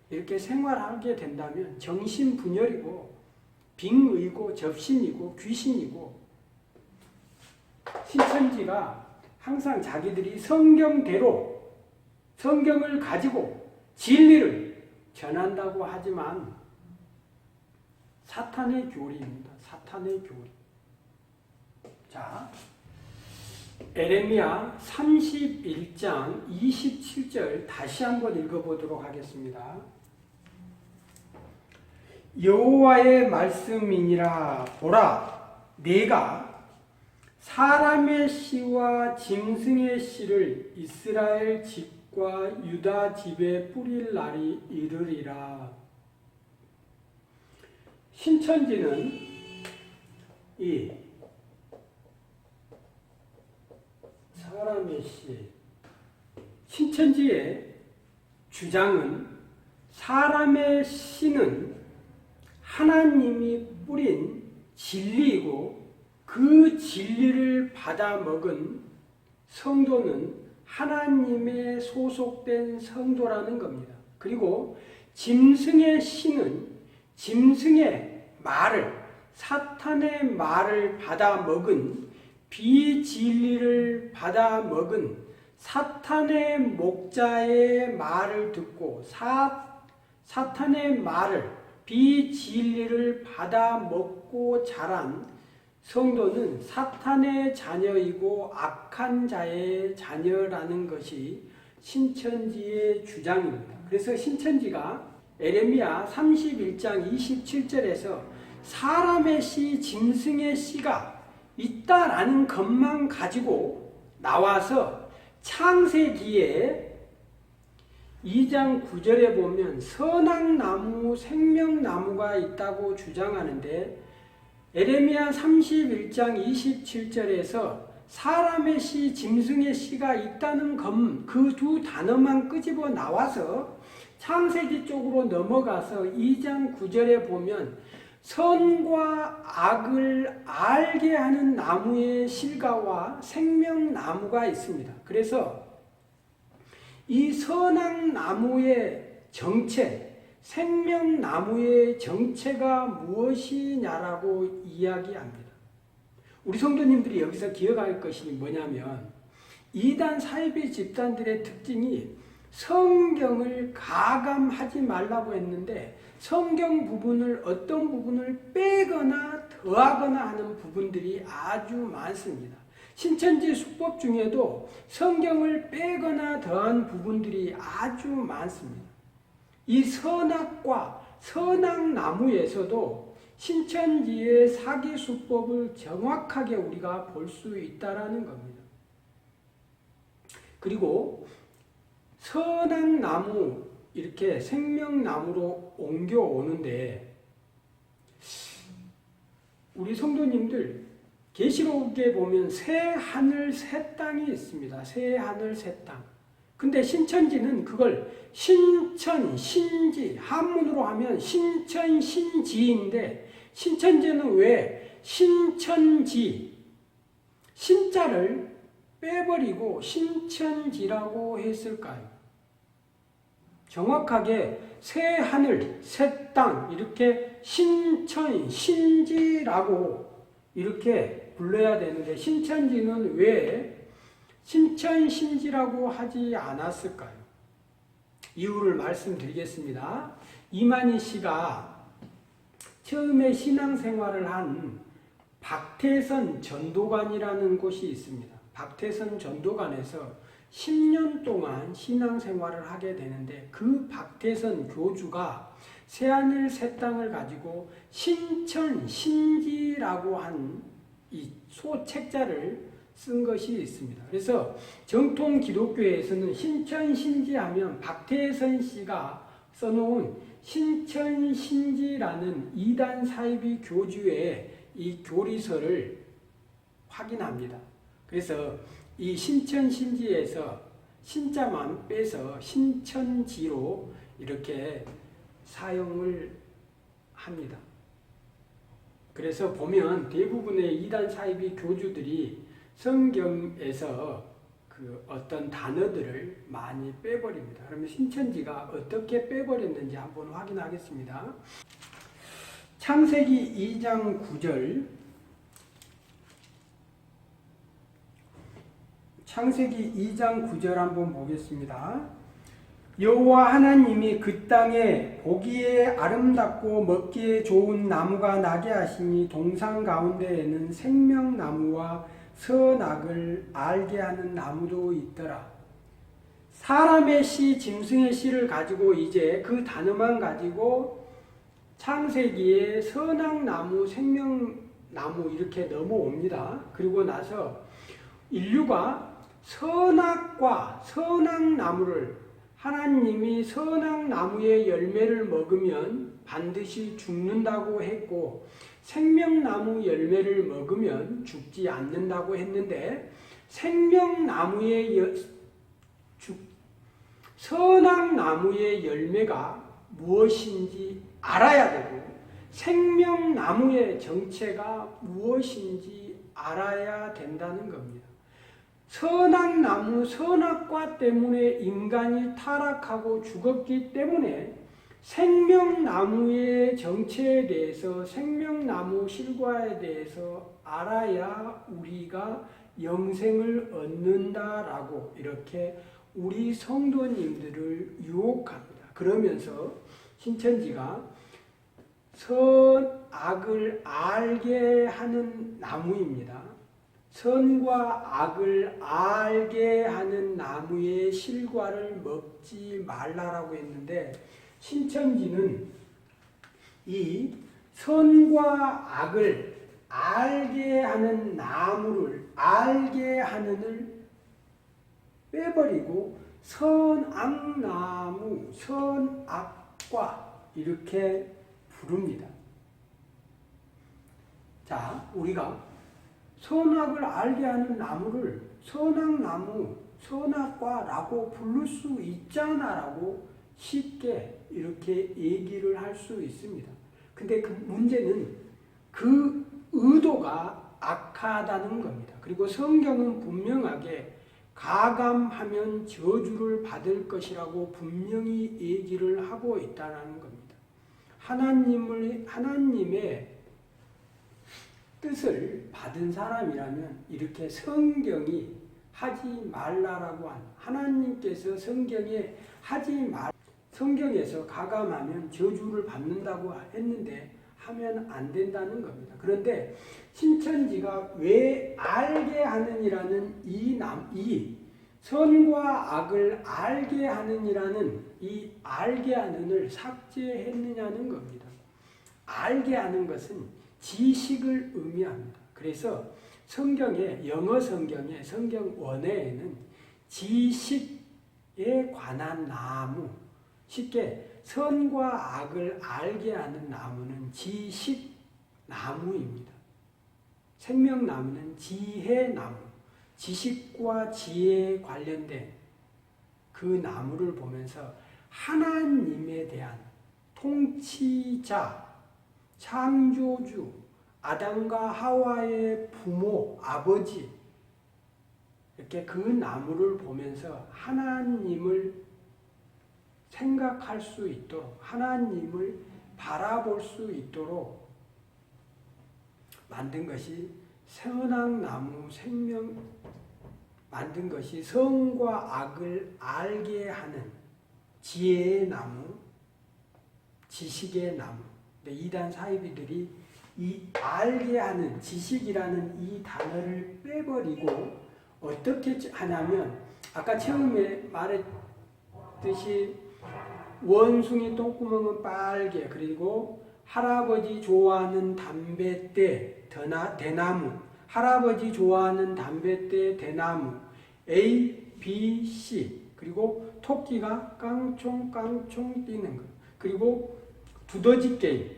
이렇게 생활하게 된다면 정신분열이고 빙의고 접신이고 귀신이고, 신천지가 항상 자기들이 성경대로 성경을 가지고 진리를 전한다고 하지만 사탄의 교리입니다. 사탄의 교리. 자, 에레미야 31장 27절 다시 한번 읽어보도록 하겠습니다. 여호와의 말씀이니라. 보라, 내가 사람의 씨와 짐승의 씨를 이스라엘 집과 유다 집에 뿌릴 날이 이르리라. 신천지는 이 사람의 씨, 신천지의 주장은 사람의 씨는 하나님이 뿌린 진리이고 그 진리를 받아 먹은 성도는 하나님의 소속된 성도라는 겁니다. 그리고 짐승의 씨는 짐승의 말을, 사탄의 말을 받아 먹은, 비진리를 받아 먹은 사탄의 목자의 말을 듣고 사탄의 말을, 비진리를 받아 먹고 자란 성도는 사탄의 자녀이고 악한 자의 자녀라는 것이 신천지의 주장입니다. 그래서 신천지가 에레미야 31장 27절에서 사람의 씨, 짐승의 씨가 있다라는 것만 가지고 나와서 창세기에 2장 9절에 보면 선악나무, 생명나무가 있다고 주장하는데, 에레미야 31장 27절에서 사람의 씨, 짐승의 씨가 있다는 그 두 단어만 끄집어 나와서 창세기 쪽으로 넘어가서 2장 9절에 보면 선과 악을 알게 하는 나무의 실과와 생명나무가 있습니다. 그래서 이 선악나무의 정체, 생명나무의 정체가 무엇이냐라고 이야기합니다. 우리 성도님들이 여기서 기억할 것이 뭐냐면, 이단 사이비 집단들의 특징이 성경을 가감하지 말라고 했는데 성경 부분을, 어떤 부분을 빼거나 더하거나 하는 부분들이 아주 많습니다. 신천지 수법 중에도 성경을 빼거나 더한 부분들이 아주 많습니다. 이 선악과 선악나무에서도 신천지의 사기수법을 정확하게 우리가 볼 수 있다는 겁니다. 그리고 선악나무, 이렇게 생명나무로 옮겨오는데, 우리 성도님들 계시록에 보면 새 하늘 새 땅이 있습니다. 새 하늘 새 땅. 근데 신천지는 그걸 신천, 신지, 한문으로 하면 신천, 신지인데, 신천지는 왜 신천지, 신자를 빼버리고 신천지라고 했을까요? 정확하게 새 하늘, 새 땅, 이렇게 신천, 신지라고 이렇게 불러야 되는데, 신천지는 왜 신천, 신지라고 하지 않았을까요? 이유를 말씀드리겠습니다. 이만희 씨가 처음에 신앙생활을 한 박태선 전도관이라는 곳이 있습니다. 박태선 전도관에서 10년 동안 신앙생활을 하게 되는데, 그 박태선 교주가 새하늘 새 땅을 가지고 신천, 신지라고 한 이 소책자를 쓴 것이 있습니다. 그래서 정통 기독교에서는 신천, 신지하면 박태선 씨가 써놓은 신천, 신지라는 이단 사이비 교주의 이 교리서를 확인합니다. 그래서 이 신천, 신지에서 신자만 빼서 신천지로 이렇게 사용을 합니다. 그래서 보면 대부분의 이단 사이비 교주들이 성경에서 그 어떤 단어들을 많이 빼버립니다. 그러면 신천지가 어떻게 빼버렸는지 한번 확인하겠습니다. 창세기 2장 9절, 창세기 2장 9절 한번 보겠습니다. 여호와 하나님이 그 땅에 보기에 아름답고 먹기에 좋은 나무가 나게 하시니 동산 가운데에는 생명나무와 선악을 알게 하는 나무도 있더라. 사람의 씨, 짐승의 씨를 가지고 이제 그 단어만 가지고 창세기에 선악나무, 생명나무 이렇게 넘어옵니다. 그리고 나서 인류가 선악과 선악나무를, 하나님이 선악나무의 열매를 먹으면 반드시 죽는다고 했고 생명나무 열매를 먹으면 죽지 않는다고 했는데 선악나무의 열매가 무엇인지 알아야 되고 생명나무의 정체가 무엇인지 알아야 된다는 겁니다. 선악나무, 선악과 때문에 인간이 타락하고 죽었기 때문에 생명나무의 정체에 대해서, 생명나무 실과에 대해서 알아야 우리가 영생을 얻는다라고 이렇게 우리 성도님들을 유혹합니다. 그러면서 신천지가 선악을 알게 하는 나무입니다. 선과 악을 알게 하는 나무의 실과를 먹지 말라라고 했는데 신천지는 이 선과 악을 알게 하는 나무를, 알게 하는을 빼버리고 선악나무, 선악과 이렇게 부릅니다. 자, 우리가 선악을 알게 하는 나무를 선악나무, 선악과라고 부를 수 있잖아라고 쉽게 이렇게 얘기를 할 수 있습니다. 근데 그 문제는 그 의도가 악하다는 겁니다. 그리고 성경은 분명하게 가감하면 저주를 받을 것이라고 분명히 얘기를 하고 있다는 겁니다. 하나님의 뜻을 받은 사람이라면 이렇게 성경이 하지 말라라고 한, 하나님께서 성경에 성경에서 가감하면 저주를 받는다고 했는데 하면 안 된다는 겁니다. 그런데 신천지가 왜 알게 하느니라는 이 선과 악을 알게 하느니라는 이 알게 하는을 삭제했느냐는 겁니다. 알게 하는 것은 지식을 의미합니다. 그래서 성경에, 영어 성경에, 성경 원어에는 지식에 관한 나무, 쉽게 선과 악을 알게 하는 나무는 지식나무입니다. 생명나무는 지혜나무, 지식과 지혜에 관련된 그 나무를 보면서 하나님에 대한 통치자, 창조주, 아담과 하와의 부모, 아버지, 이렇게 그 나무를 보면서 하나님을 생각할 수 있도록, 하나님을 바라볼 수 있도록 만든 것이 선악나무, 만든 것이 선과 악을 알게 하는 지혜의 나무, 지식의 나무. 이단 사이비들이 이 알게 하는, 지식이라는 이 단어를 빼버리고 어떻게 하냐면 아까 처음에 말했듯이 원숭이 똥구멍은 빨개, 그리고 할아버지 좋아하는 담뱃대, 대나무, 할아버지 좋아하는 담뱃대, 대나무, A, B, C, 그리고 토끼가 깡총깡총 뛰는 것, 그리고 두더지 게임,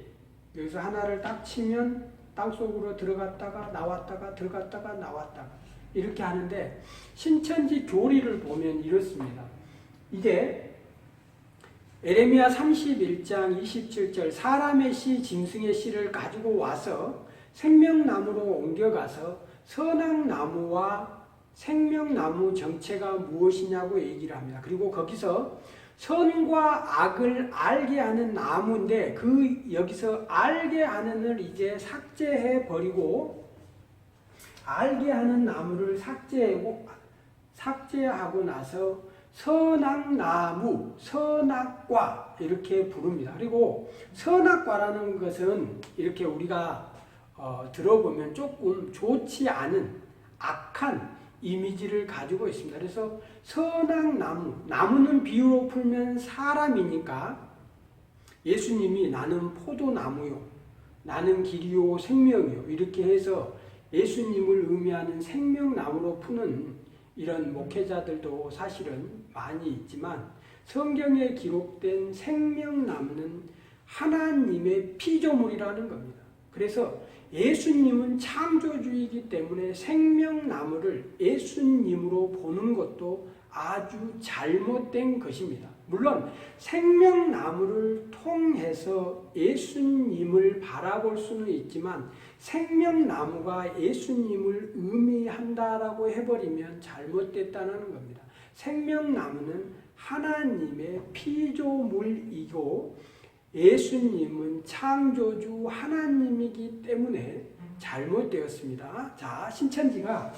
여기서 하나를 딱 치면 땅속으로 들어갔다가 나왔다가 들어갔다가 나왔다가 이렇게 하는데 신천지 교리를 보면 이렇습니다. 이게 에레미야 31장 27절 사람의 씨, 짐승의 씨를 가지고 와서 생명나무로 옮겨가서 선악나무와 생명나무 정체가 무엇이냐고 얘기를 합니다. 그리고 거기서 선과 악을 알게 하는 나무인데 여기서 알게 하는을 이제 삭제해 버리고 알게 하는 나무를 삭제하고 나서 선악나무, 선악과 이렇게 부릅니다. 그리고 선악과라는 것은 이렇게 우리가 들어보면 조금 좋지 않은 악한 이미지를 가지고 있습니다. 그래서 선악나무, 나무는 비유로 풀면 사람이니까 예수님이 나는 포도나무요, 나는 길이요 생명이요 이렇게 해서 예수님을 의미하는 생명나무로 푸는 이런 목회자들도 사실은 많이 있지만 성경에 기록된 생명나무는 하나님의 피조물이라는 겁니다. 그래서 예수님은 창조주이기 때문에 생명나무를 예수님으로 보는 것도 아주 잘못된 것입니다. 물론 생명나무를 통해서 예수님을 바라볼 수는 있지만 생명나무가 예수님을 의미한다라고 해버리면 잘못됐다는 겁니다. 생명나무는 하나님의 피조물이고 예수님은 창조주 하나님이기 때문에 잘못되었습니다. 자, 신천지가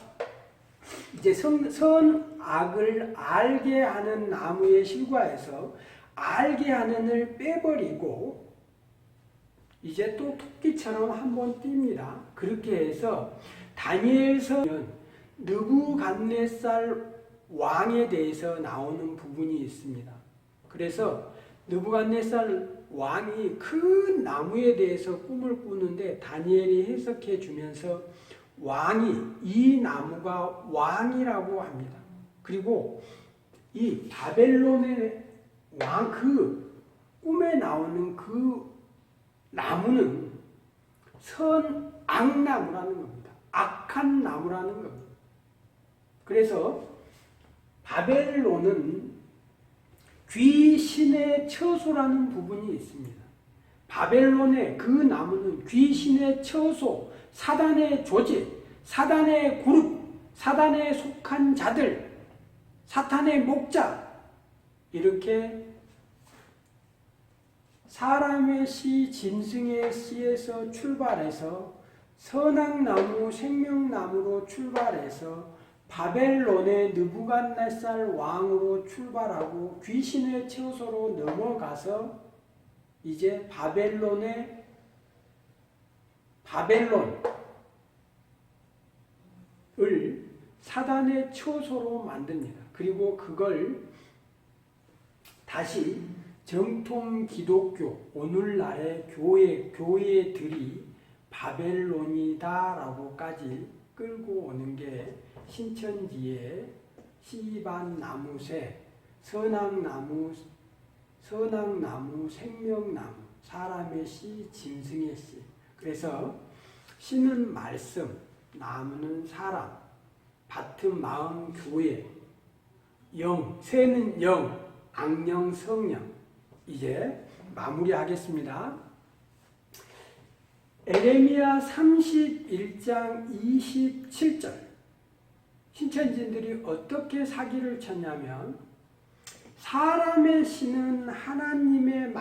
이제 선악을 알게 하는 나무의 실과에서 알게 하는을 빼버리고 이제 또 토끼처럼 한번 뜁니다. 그렇게 해서 다니엘서는 느부갓네살 왕에 대해서 나오는 부분이 있습니다. 그래서 느부갓네살 왕이 큰 나무에 대해서 꿈을 꾸는데 다니엘이 해석해 주면서 왕이 이 나무가 왕이라고 합니다. 그리고 이 바벨론의 왕 그 꿈에 나오는 그 나무는 선악나무라는 겁니다. 악한 나무라는 겁니다. 그래서 바벨론은 귀신의 처소라는 부분이 있습니다. 바벨론의 그 나무는 귀신의 처소, 사단의 조직, 사단의 그룹, 사단에 속한 자들, 사탄의 목자 이렇게 사람의 씨, 짐승의 씨에서 출발해서 선악나무, 생명나무로 출발해서 바벨론의 느부갓네살 왕으로 출발하고 귀신의 처소로 넘어가서 이제 바벨론을 사단의 처소로 만듭니다. 그리고 그걸 다시 정통 기독교, 오늘날의 교회들이 바벨론이다라고까지 끌고 오는 게 신천지의 씨반나무새, 선악나무, 생명나무, 사람의 씨, 짐승의 씨. 그래서 씨는 말씀, 나무는 사람, 밭은 마음, 교회, 새는 영, 악령, 성령. 이제 마무리하겠습니다. 에레미야 31장 27절. 신천지인들이 어떻게 사기를 쳤냐면 사람의 씨는 하나님의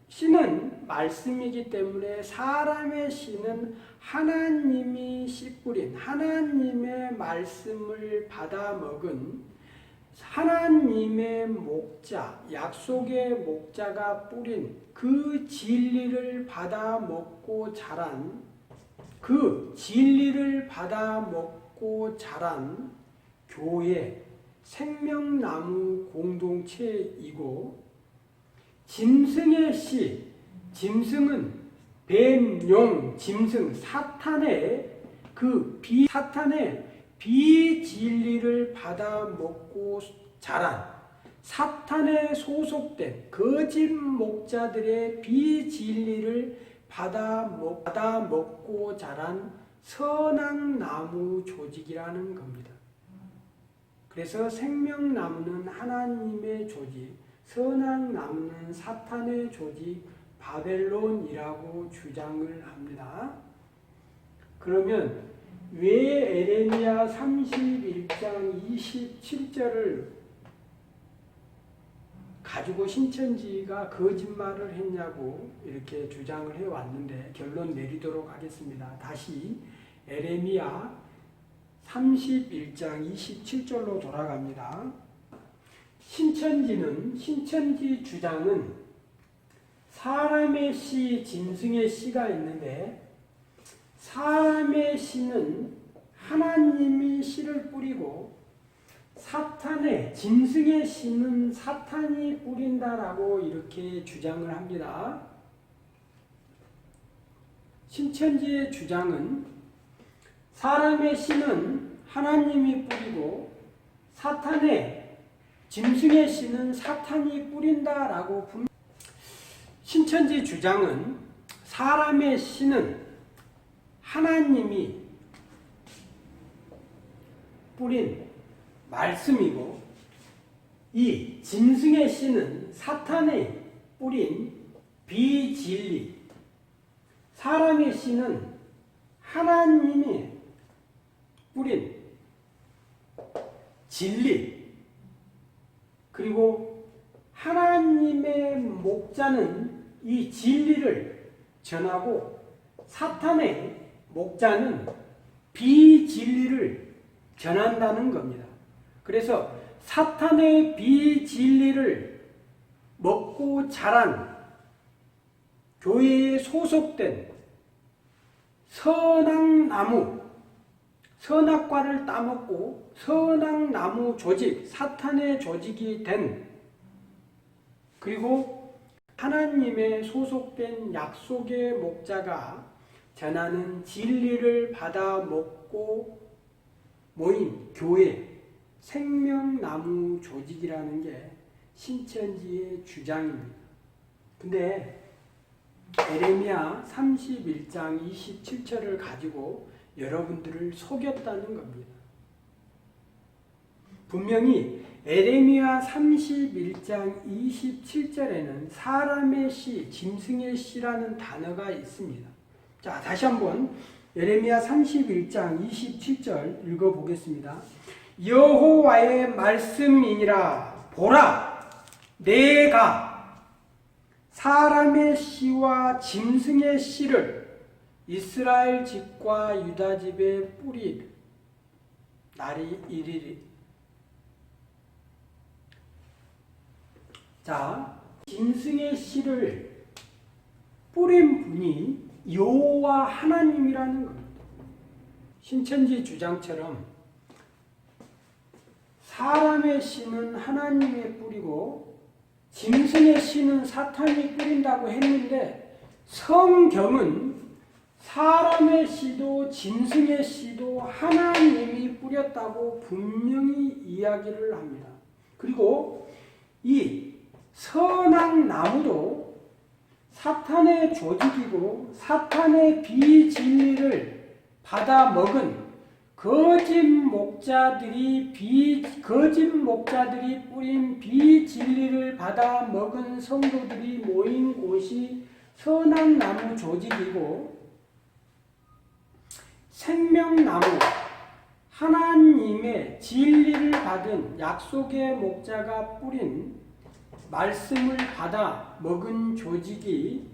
씨는 말씀이기 때문에 사람의 씨는 하나님이 씨 뿌린 하나님의 말씀을 받아 먹은 하나님의 목자, 약속의 목자가 뿌린 그 진리를 받아 먹고 자란 교회, 생명나무 공동체이고 짐승의 씨, 짐승은 뱀, 용, 짐승, 사탄의 비진리를 받아 먹고 자란 사탄에 소속된 거짓 목자들의 비진리를 받아 먹고 자란 선악나무 조직이라는 겁니다. 그래서 생명나무는 하나님의 조직, 선악나무는 사탄의 조직, 바벨론이라고 주장을 합니다. 그러면 왜 에레미야 31장 27절을 가지고 신천지가 거짓말을 했냐고 이렇게 주장을 해왔는데 결론 내리도록 하겠습니다. 다시 에레미야 31장 27절로 돌아갑니다. 신천지 주장은 사람의 씨, 짐승의 씨가 있는데 사람의 씨는 하나님이 씨를 뿌리고 사탄의 짐승의 씨는 사탄이 뿌린다라고 이렇게 주장을 합니다. 신천지의 주장은 사람의 씨는 하나님이 뿌리고 사탄의 짐승의 씨는 사탄이 뿌린다라고 신천지 주장은 사람의 씨는 하나님이 뿌린 말씀이고 이 짐승의 씨는 사탄이 뿌린 비진리, 사람의 씨는 하나님이 뿌린 진리, 그리고 하나님의 목자는 이 진리를 전하고 사탄의 목자는 비진리를 전한다는 겁니다. 그래서 사탄의 비진리를 먹고 자란 교회에 소속된 선악나무, 선악과를 따먹고 선악나무 조직, 사탄의 조직이 된, 그리고 하나님의 소속된 약속의 목자가 전하는 진리를 받아 먹고 모인 교회, 생명나무 조직이라는 게 신천지의 주장입니다. 근데 에레미야 31장 27절을 가지고 여러분들을 속였다는 겁니다. 분명히 에레미야 31장 27절에는 사람의 씨, 짐승의 씨라는 단어가 있습니다. 자, 다시 한번 에레미야 31장 27절 읽어보겠습니다. 여호와의 말씀이니라. 보라, 내가 사람의 씨와 짐승의 씨를 이스라엘 집과 유다 집에 뿌릴 날이 이르리. 자, 짐승의 씨를 뿌린 분이 여호와 하나님이라는 겁니다. 신천지 주장처럼 사람의 씨는 하나님이 뿌리고 짐승의 씨는 사탄이 뿌린다고 했는데 성경은 사람의 씨도 짐승의 씨도 하나님이 뿌렸다고 분명히 이야기를 합니다. 그리고 이 선악나무도 사탄의 조직이고 사탄의 비진리를 받아 먹은 거짓 목자들이 뿌린 비진리를 받아 먹은 성도들이 모인 곳이 선악나무 조직이고 생명나무, 하나님의 진리를 받은 약속의 목자가 뿌린 말씀을 받아 먹은 조직이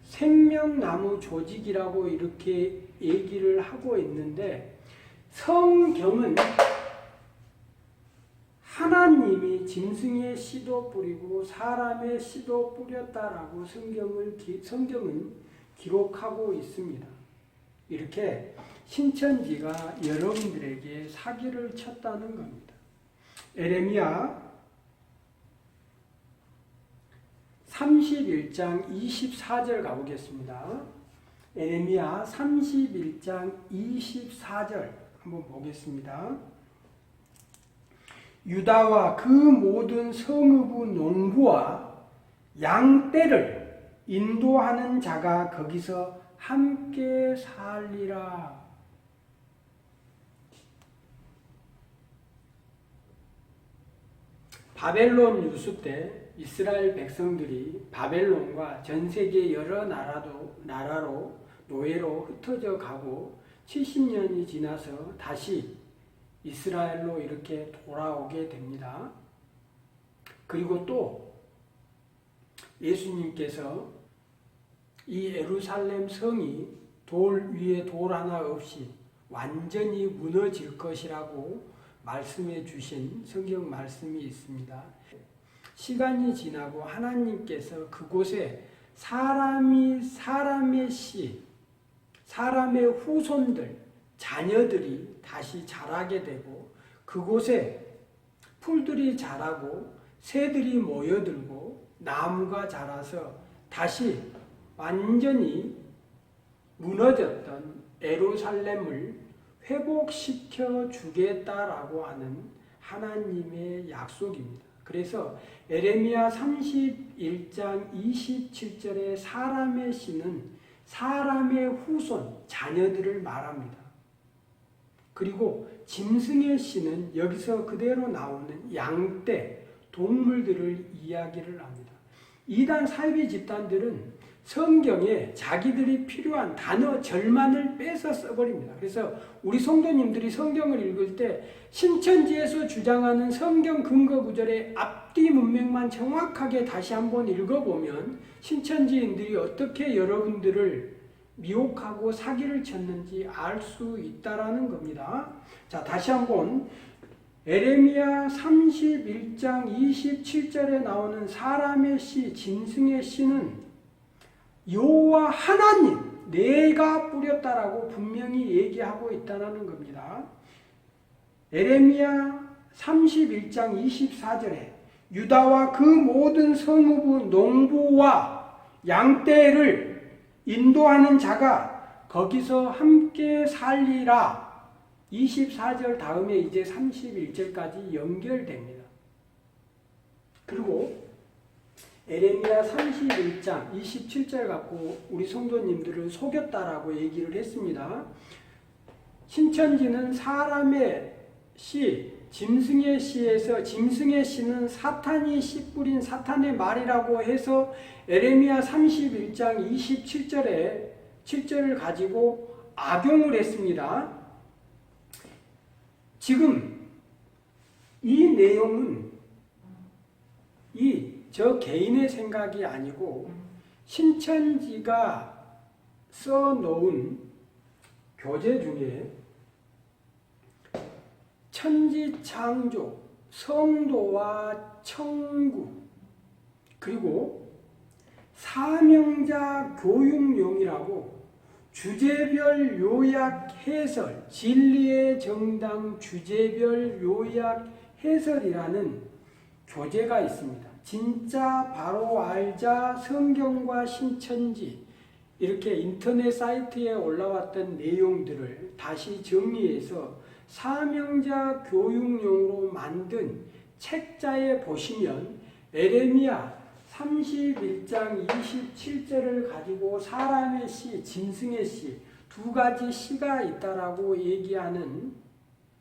생명나무 조직이라고 이렇게 얘기를 하고 있는데 성경은 하나님이 짐승의 씨도 뿌리고 사람의 씨도 뿌렸다라고 성경은 기록하고 있습니다. 이렇게 신천지가 여러분들에게 사기를 쳤다는 겁니다. 에레미야 31장 24절 가보겠습니다. 에레미야 31장 24절 한번 보겠습니다. 유다와 그 모든 성읍의 농부와 양떼를 인도하는 자가 거기서 함께 살리라. 바벨론 유수 때 이스라엘 백성들이 바벨론과 전 세계 여러 나라로 노예로 흩어져 가고 70년이 지나서 다시 이스라엘로 이렇게 돌아오게 됩니다. 그리고 또 예수님께서 이 예루살렘 성이 돌 위에 돌 하나 없이 완전히 무너질 것이라고 말씀해 주신 성경 말씀이 있습니다. 시간이 지나고 하나님께서 그곳에 사람의 씨, 사람의 후손들, 자녀들이 다시 자라게 되고 그곳에 풀들이 자라고 새들이 모여들고 나무가 자라서 다시 완전히 무너졌던 예루살렘을 회복시켜 주겠다라고 하는 하나님의 약속입니다. 그래서 에레미야 31장 27절에 사람의 씨는 사람의 후손, 자녀들을 말합니다. 그리고 짐승의 씨는 여기서 그대로 나오는 양떼, 동물들을 이야기를 합니다. 이단 사이비 집단들은 성경에 자기들이 필요한 단어 절만을 빼서 써버립니다. 그래서 우리 성도님들이 성경을 읽을 때 신천지에서 주장하는 성경 근거 구절의 앞뒤 문맥만 정확하게 다시 한번 읽어보면 신천지인들이 어떻게 여러분들을 미혹하고 사기를 쳤는지 알 수 있다라는 겁니다. 자, 다시 한번 에레미야 31장 27절에 나오는 사람의 씨, 짐승의 씨는 여호와 하나님, 내가 뿌렸다라고 분명히 얘기하고 있다는 겁니다. 에레미야 31장 24절에 유다와 그 모든 성읍의 농부와 양떼를 인도하는 자가 거기서 함께 살리라. 24절 다음에 이제 31절까지 연결됩니다. 그리고 에레미야 31장 27절 갖고 우리 성도님들을 속였다라고 얘기를 했습니다. 신천지는 사람의 씨, 짐승의 씨에서 짐승의 씨는 사탄이 씨 뿌린 사탄의 말이라고 해서 에레미야 31장 27절에 7절을 가지고 악용을 했습니다. 지금 이 내용은 저 개인의 생각이 아니고 신천지가 써놓은 교재 중에 천지창조, 성도와 천국, 그리고 사명자 교육용이라고 주제별 요약 해설, 진리의 정당 주제별 요약 해설이라는 교재가 있습니다. 진짜 바로 알자 성경과 신천지, 이렇게 인터넷 사이트에 올라왔던 내용들을 다시 정리해서 사명자 교육용으로 만든 책자에 보시면 에레미야 31장 27절을 가지고 사람의 씨, 짐승의 씨 두 가지 씨가 있다라고 얘기하는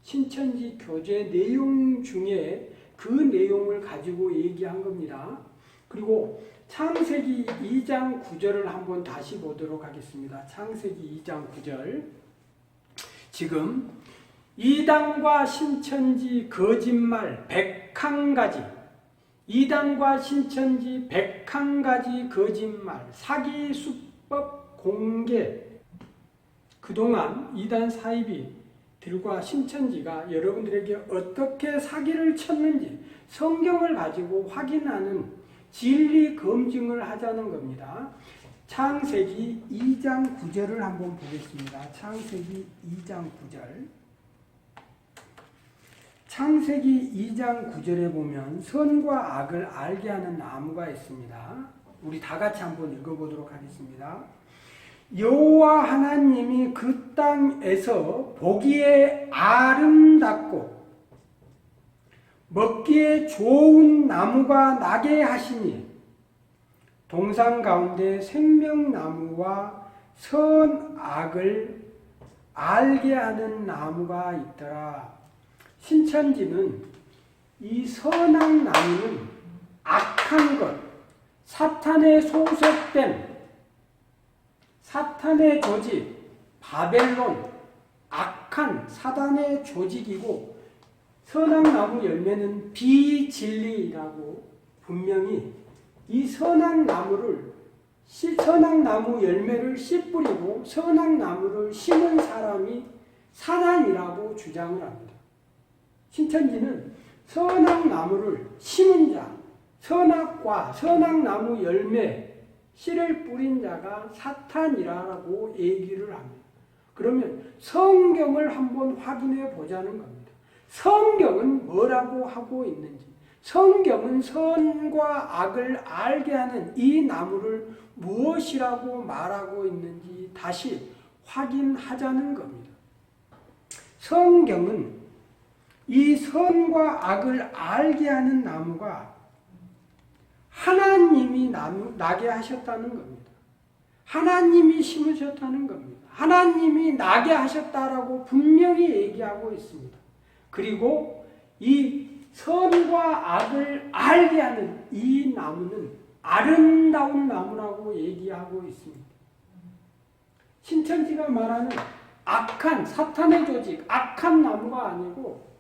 신천지 교재 내용 중에 그 내용을 가지고 얘기한 겁니다. 그리고 창세기 2장 9절을 한번 다시 보도록 하겠습니다. 창세기 2장 9절. 지금 이단과 신천지 거짓말 101가지, 이단과 신천지 101가지 거짓말, 사기 수법 공개. 그동안 이단 사이비들과 신천지가 여러분들에게 어떻게 사기를 쳤는지 성경을 가지고 확인하는 진리 검증을 하자는 겁니다. 창세기 2장 9절을 한번 보겠습니다. 창세기 2장 9절. 창세기 2장 9절에 보면 선과 악을 알게 하는 나무가 있습니다. 우리 다 같이 한번 읽어보도록 하겠습니다. 여호와 하나님이 그 땅에서 보기에 아름답고 먹기에 좋은 나무가 나게 하시니 동산 가운데 생명나무와 선악을 알게 하는 나무가 있더라. 신천지는 이 선악 나무는 악한 것, 사탄의 소속된 사탄의 조직, 바벨론, 악한 사단의 조직이고 선악나무 열매는 비진리라고 분명히 이 선악나무 열매를 씨 뿌리고 선악나무를 심은 사람이 사단이라고 주장을 합니다. 신천지는 선악나무를 심은 자, 선악과 선악나무 열매, 씨를 뿌린 자가 사탄이라고 얘기를 합니다. 그러면 성경을 한번 확인해 보자는 겁니다. 성경은 뭐라고 하고 있는지, 성경은 선과 악을 알게 하는 이 나무를 무엇이라고 말하고 있는지 다시 확인하자는 겁니다. 성경은 이 선과 악을 알게 하는 나무가 하나님이 나게 하셨다는 겁니다. 하나님이 심으셨다는 겁니다. 하나님이 나게 하셨다라고 분명히 얘기하고 있습니다. 그리고 이 선과 악을 알게 하는 이 나무는 아름다운 나무라고 얘기하고 있습니다. 신천지가 말하는 악한 사탄의 조직, 악한 나무가 아니고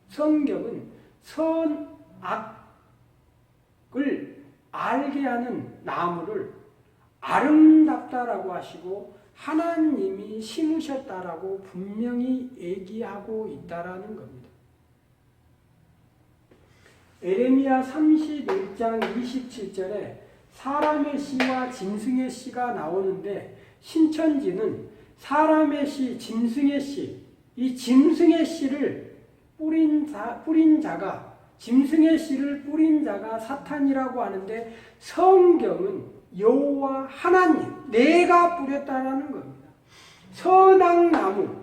성경은 선악을 알게 하는 나무를 아름답다라고 하시고 하나님이 심으셨다라고 분명히 얘기하고 있다라는 겁니다. 에레미야 31장 27절에 사람의 씨와 짐승의 씨가 나오는데 신천지는 사람의 씨, 짐승의 씨, 이 짐승의 씨를 뿌린 자가 짐승의 씨를 뿌린 자가 사탄이라고 하는데 성경은 여호와 하나님, 내가 뿌렸다라는 겁니다. 선악나무,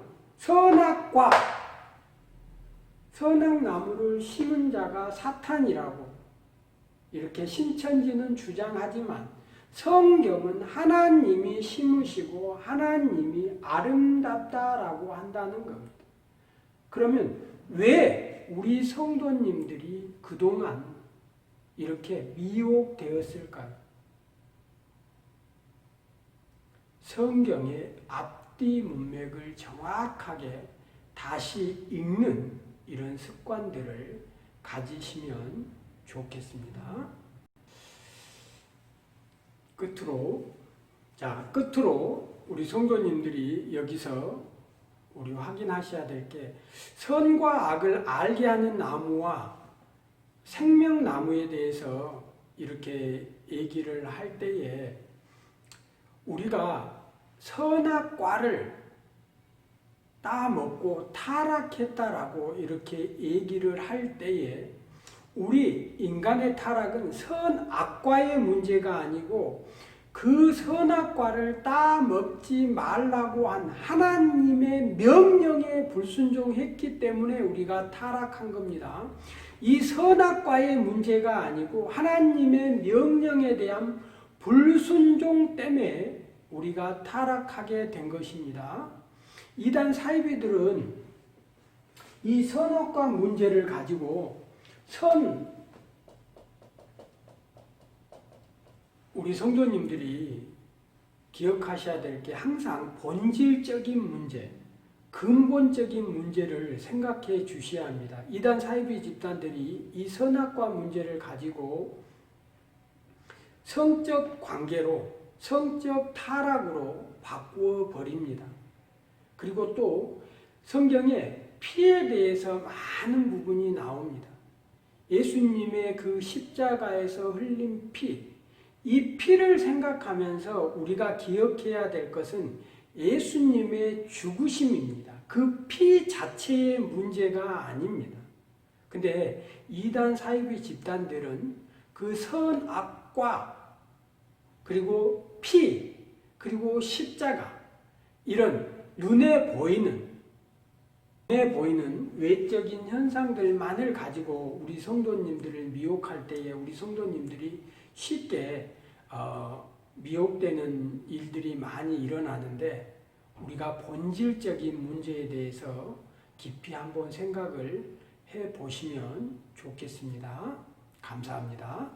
선악나무를 심은 자가 사탄이라고 이렇게 신천지는 주장하지만 성경은 하나님이 심으시고 하나님이 아름답다라고 한다는 겁니다. 그러면 왜 우리 성도님들이 그동안 이렇게 미혹되었을까요? 성경의 앞뒤 문맥을 정확하게 다시 읽는 이런 습관들을 가지시면 좋겠습니다. 끝으로 우리 성도님들이 여기서 우리 확인하셔야 될 게 선과 악을 알게 하는 나무와 생명나무에 대해서 이렇게 얘기를 할 때에 우리가 선악과를 따먹고 타락했다라고 이렇게 얘기를 할 때에 우리 인간의 타락은 선악과의 문제가 아니고 그 선악과를 따먹지 말라고 한 하나님의 명령에 불순종했기 때문에 우리가 타락한 겁니다. 이 선악과의 문제가 아니고 하나님의 명령에 대한 불순종 때문에 우리가 타락하게 된 것입니다. 이단 사이비들은 이 선악과 문제를 가지고 우리 성도님들이 기억하셔야 될 게 항상 본질적인 문제, 근본적인 문제를 생각해 주셔야 합니다. 이단 사이비 집단들이 이 선악과 문제를 가지고 성적 관계로, 성적 타락으로 바꾸어 버립니다. 그리고 또 성경에 피에 대해서 많은 부분이 나옵니다. 예수님의 그 십자가에서 흘린 피, 이 피를 생각하면서 우리가 기억해야 될 것은 예수님의 죽으심입니다. 그 피 자체의 문제가 아닙니다. 근데 이단 사이비 집단들은 그 선악과 그리고 피 그리고 십자가 이런 눈에 보이는 외적인 현상들만을 가지고 우리 성도님들을 미혹할 때에 우리 성도님들이 쉽게 미혹되는 일들이 많이 일어나는데 우리가 본질적인 문제에 대해서 깊이 한번 생각을 해 보시면 좋겠습니다. 감사합니다.